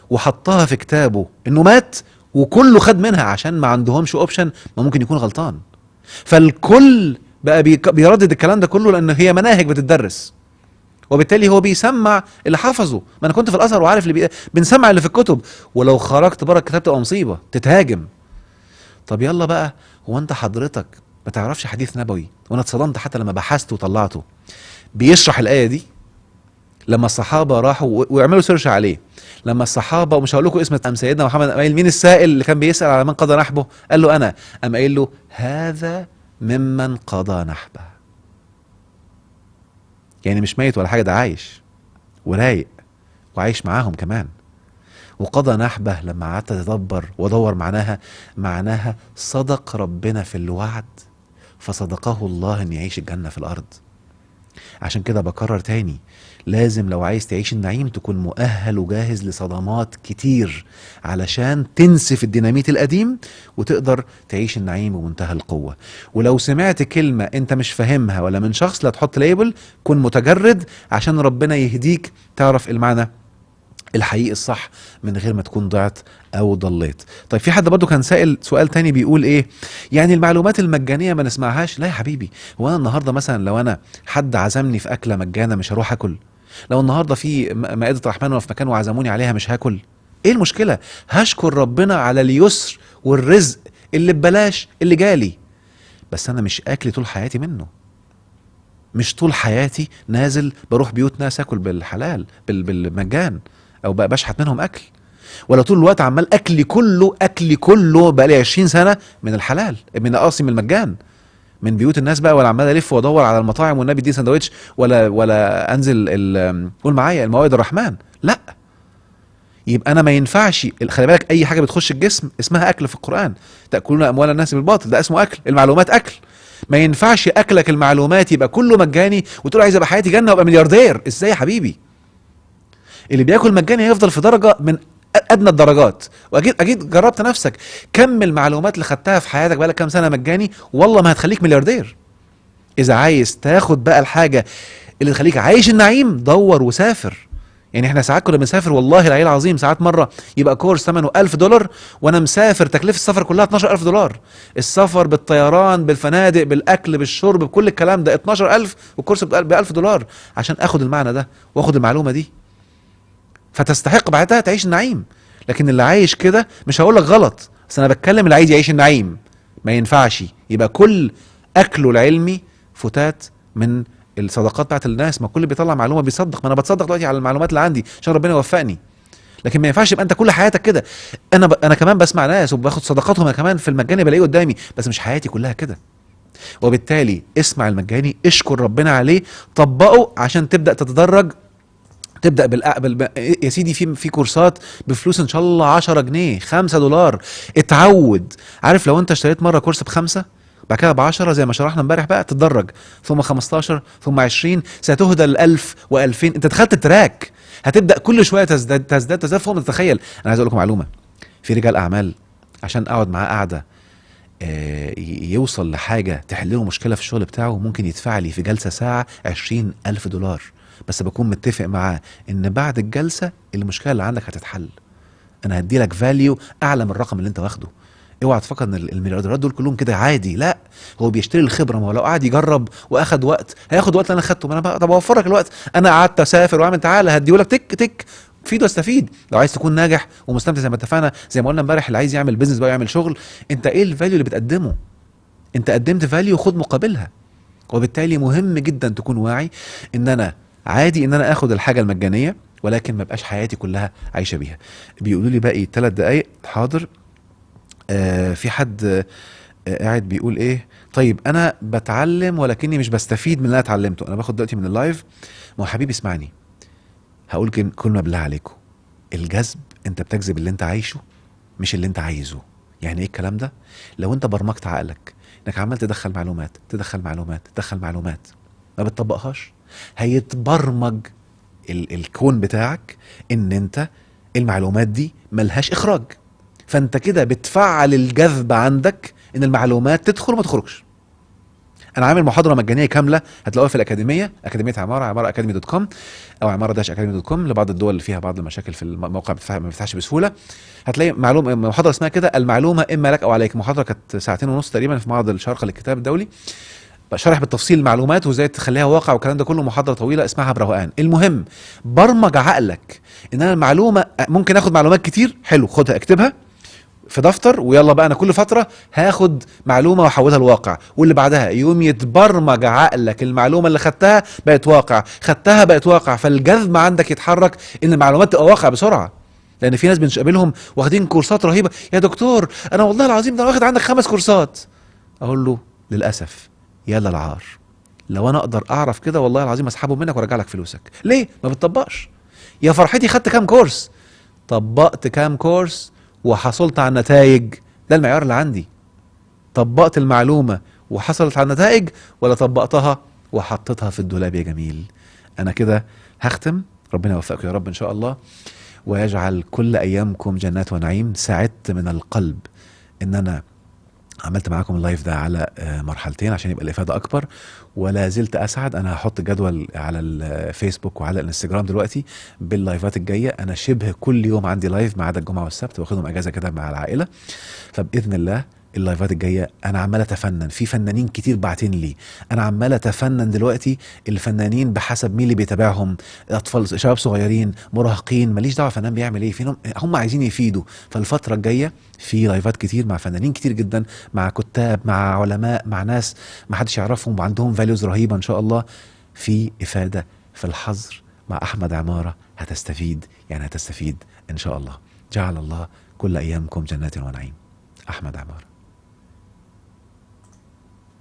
وحطها في كتابه انه مات وكله خد منها عشان ما عندهمش اوبشن، ما ممكن يكون غلطان. فالكل بقى بيردد الكلام ده كله لان هي مناهج بتدرس. وبالتالي هو بيسمع اللي حفظه. ما انا كنت في الازهر وعارف بنسمع اللي في الكتب، ولو خرجت بره الكتاب تبقى مصيبه تتهاجم. طب يلا بقى، هو انت حضرتك ما تعرفش حديث نبوي؟ وانا اتصدمت حتى لما بحثت وطلعته بيشرح الايه دي. لما الصحابه راحوا ويعملوا سيرش عليه، لما الصحابه، ومش هقول لكم اسم، ام سيدنا محمد قام قايل مين السائل اللي كان بيسال على من قضى نحبه؟ قال له انا. قام قايل له هذا ممن قضى نحبه. يعني مش ميت ولا حاجه، ده عايش ورايق وعايش معاهم كمان. وقضى نحبه لما قعدت اتدبر وادور معناها صدق ربنا في الوعد فصدقه الله ان يعيش الجنه في الارض. عشان كده بكرر تاني، لازم لو عايز تعيش النعيم تكون مؤهل وجاهز لصدمات كتير علشان تنسف الديناميت القديم وتقدر تعيش النعيم بمنتهى القوة. ولو سمعت كلمة انت مش فاهمها ولا من شخص، لا تحط ليبل، كن متجرد عشان ربنا يهديك تعرف المعنى الحقيقي الصح من غير ما تكون ضعت او ضليت. طيب في حد برضو كان سائل سؤال تاني بيقول ايه، يعني المعلومات المجانية ما نسمعهاش؟ لا يا حبيبي، هو انا النهاردة مثلا لو انا حد عزمني في اكلة مجانة مش هروح اكل؟ لو النهاردة في مائدة رحمن وفي مكان وعزموني عليها مش هاكل؟ ايه المشكلة؟ هشكر ربنا على اليسر والرزق اللي ببلاش اللي جالي، بس انا مش اكلي طول حياتي منه. مش طول حياتي نازل بروح بيوت ناس اكل بالحلال بالمجان او بقى بشحت منهم اكل، ولا طول الوقت عمال اكلي كله بقى لي 20 سنه من الحلال، من من المجان، من بيوت الناس بقى، ولا عمال الف وادور على المطاعم والنبي اديني سندوتش، ولا انزل قول معايا الموائد الرحمن. لا، يبقى انا ما ينفعش. خلي بالك، اي حاجه بتخش الجسم اسمها اكل في القران، تاكلون اموال الناس بالباطل، ده اسمه اكل. المعلومات اكل. ما ينفعش اكلك المعلومات يبقى كله مجاني وتقول عايز ابقى حياتي جنه وابقى ملياردير. ازاي يا حبيبي؟ اللي بياكل مجاني هيفضل في درجه من ادنى الدرجات. واكيد جربت نفسك، كم المعلومات اللي خدتها في حياتك بقالك كام سنه مجاني، والله ما هتخليك ملياردير. اذا عايز تاخد بقى الحاجه اللي تخليك عايش النعيم، دور وسافر. يعني احنا ساعات كنا بنسافر، والله العلي العظيم، ساعات مره يبقى كورس ثمنه $1000 وانا مسافر تكلفه السفر كلها $12000. السفر بالطيران بالفنادق بالاكل بالشرب بكل الكلام ده 12000، والكورس $1000 عشان اخد المعنى ده واخد المعلومه دي. فتستحق بعدها تعيش النعيم. لكن اللي عايش كده، مش هقول لك غلط، بس انا بتكلم اللي عايز يعيش النعيم، ما ينفعش يبقى كل اكله العلمي فتات من الصدقات بتاعت الناس. ما كل اللي بيطلع معلومه بيصدق، ما انا بتصدق دلوقتي على المعلومات اللي عندي عشان ربنا يوفقني. لكن ما ينفعش يبقى انت كل حياتك كده. انا كمان بسمع ناس وباخد صدقاتهم، انا كمان في المجاني بلاقيه قدامي، بس مش حياتي كلها كده. وبالتالي اسمع المجاني، اشكر ربنا عليه، طبقه عشان تبدا تتدرج. تبدا يا سيدي في كورسات بفلوس ان شاء الله 10 جنيه $5. اتعود. عارف لو انت اشتريت مره كورس ب5 بعد كده ب10 زي ما شرحنا امبارح بقى، تتدرج، ثم 15 ثم 20، ستهدى ل1000 و2000. انت دخلت التراك، هتبدا كل شويه تزداد فوق ما تتخيل. انا عايز اقول لكم معلومه، في رجال اعمال عشان اقعد معاه قاعده يوصل لحاجه تحل له مشكله في الشغل بتاعه، ممكن يدفع لي في جلسه ساعه $20,000، بس بكون متفق معاه ان بعد الجلسه المشكله اللي عندك هتتحل. انا هدي لك فاليو اعلى من الرقم اللي انت واخده. اوعى تفكر ان المليارديرات دول كلهم كده عادي، لا، هو بيشتري الخبره. ما هو لو قعد يجرب واخد وقت هياخد وقت اللي انا خدته. ما انا بقى طب اوفرك الوقت، انا قعدت اسافر واعمل، تعالى هديهولك تك تك، فيد واستفيد. لو عايز تكون ناجح ومستمتع زي ما اتفقنا، زي ما قلنا امبارح، اللي عايز يعمل بيزنس بقى يعمل شغل، انت ايه الفاليو اللي بتقدمه؟ انت قدمت فاليو، خد مقابلها. وبالتالي مهم جدا تكون واعي ان انا عادي ان انا اخد الحاجه المجانيه، ولكن ما بقاش حياتي كلها عايشه بيها. بيقولوا لي باقي 3 دقايق. حاضر. في حد قاعد بيقول ايه، طيب انا بتعلم ولكني مش بستفيد من اللي انا اتعلمته، انا باخد دلوقتي من اللايف. ما هو حبيبي اسمعني، هقول كلمه بالله عليكم، الجذب، انت بتجذب اللي انت عايشه مش اللي انت عايزه. يعني ايه الكلام ده؟ لو انت برمجت عقلك انك عمال تدخل معلومات تدخل معلومات تدخل معلومات ما بتطبقهاش، هيتبرمج الكون بتاعك ان انت المعلومات دي ملهاش اخراج. فانت كده بتفعل الجذب عندك ان المعلومات تدخل وما تخرجش. انا عامل محاضره مجانيه كامله هتلاقوها في الاكاديميه، اكاديميه عماره academy.com او عماره-academy.com، لبعض الدول اللي فيها بعض المشاكل في الموقع ما بيفتحش بسهوله. هتلاقي محاضره اسمها كده المعلومه اما لك او عليك. محاضره كانت 2.5 ساعة تقريبا في معرض الشارقه للكتاب الدولي. شرح بالتفصيل المعلومات وازاي تخليها واقع والكلام ده كله، محاضره طويله اسمها بروقان. المهم برمج عقلك ان انا المعلومه ممكن اخد معلومات كتير، حلو خدها اكتبها في دفتر، ويلا بقى انا كل فتره هاخد معلومه واحولها لواقع، واللي بعدها يوم يتبرمج عقلك المعلومه اللي خدتها بقت واقع، خدتها بقت واقع، فالجذب عندك يتحرك ان المعلومات تبقى واقع بسرعه. لان في ناس بنقابلهم واخدين كورسات رهيبه، يا دكتور انا والله العظيم ده انا واخد عندك 5 كورسات. اقول له للاسف يلا العار، لو انا اقدر اعرف كده والله العظيم اسحبه منك وارجع لك فلوسك. ليه ما بتطبقش؟ يا فرحتي خدت كام كورس، طبقت كام كورس وحصلت على النتائج؟ ده المعيار اللي عندي. طبقت المعلومة وحصلت على النتائج، ولا طبقتها وحطيتها في الدولاب يا جميل؟ انا كده هختم، ربنا يوفقكم يا رب ان شاء الله، ويجعل كل ايامكم جنات ونعيم. سعدت من القلب ان انا عملت معاكم اللايف ده على مرحلتين عشان يبقى الافاده اكبر، ولا زلت اسعد. انا هحط جدول على الفيسبوك وعلى الانستجرام دلوقتي باللايفات الجايه. انا شبه كل يوم عندي لايف ما عدا الجمعه والسبت، واخدهم اجازه كده مع العائله. فباذن الله اللايفات الجايه انا عمال اتفنن في فنانين كتير باعتين لي، انا عمال اتفنن دلوقتي الفنانين بحسب مين اللي بيتابعهم، اطفال شباب صغيرين مراهقين، ماليش دعوه فنان بيعمل ايه فيهم، هم عايزين يفيدوا. فالفتره الجايه في لايفات كتير مع فنانين كتير جدا، مع كتاب، مع علماء، مع ناس ما حدش يعرفهم وعندهم فاليوز رهيبه ان شاء الله. في افاده في الحظر مع احمد عماره، هتستفيد يعني هتستفيد ان شاء الله. جعل الله كل ايامكم جنات ونعيم. احمد عماره.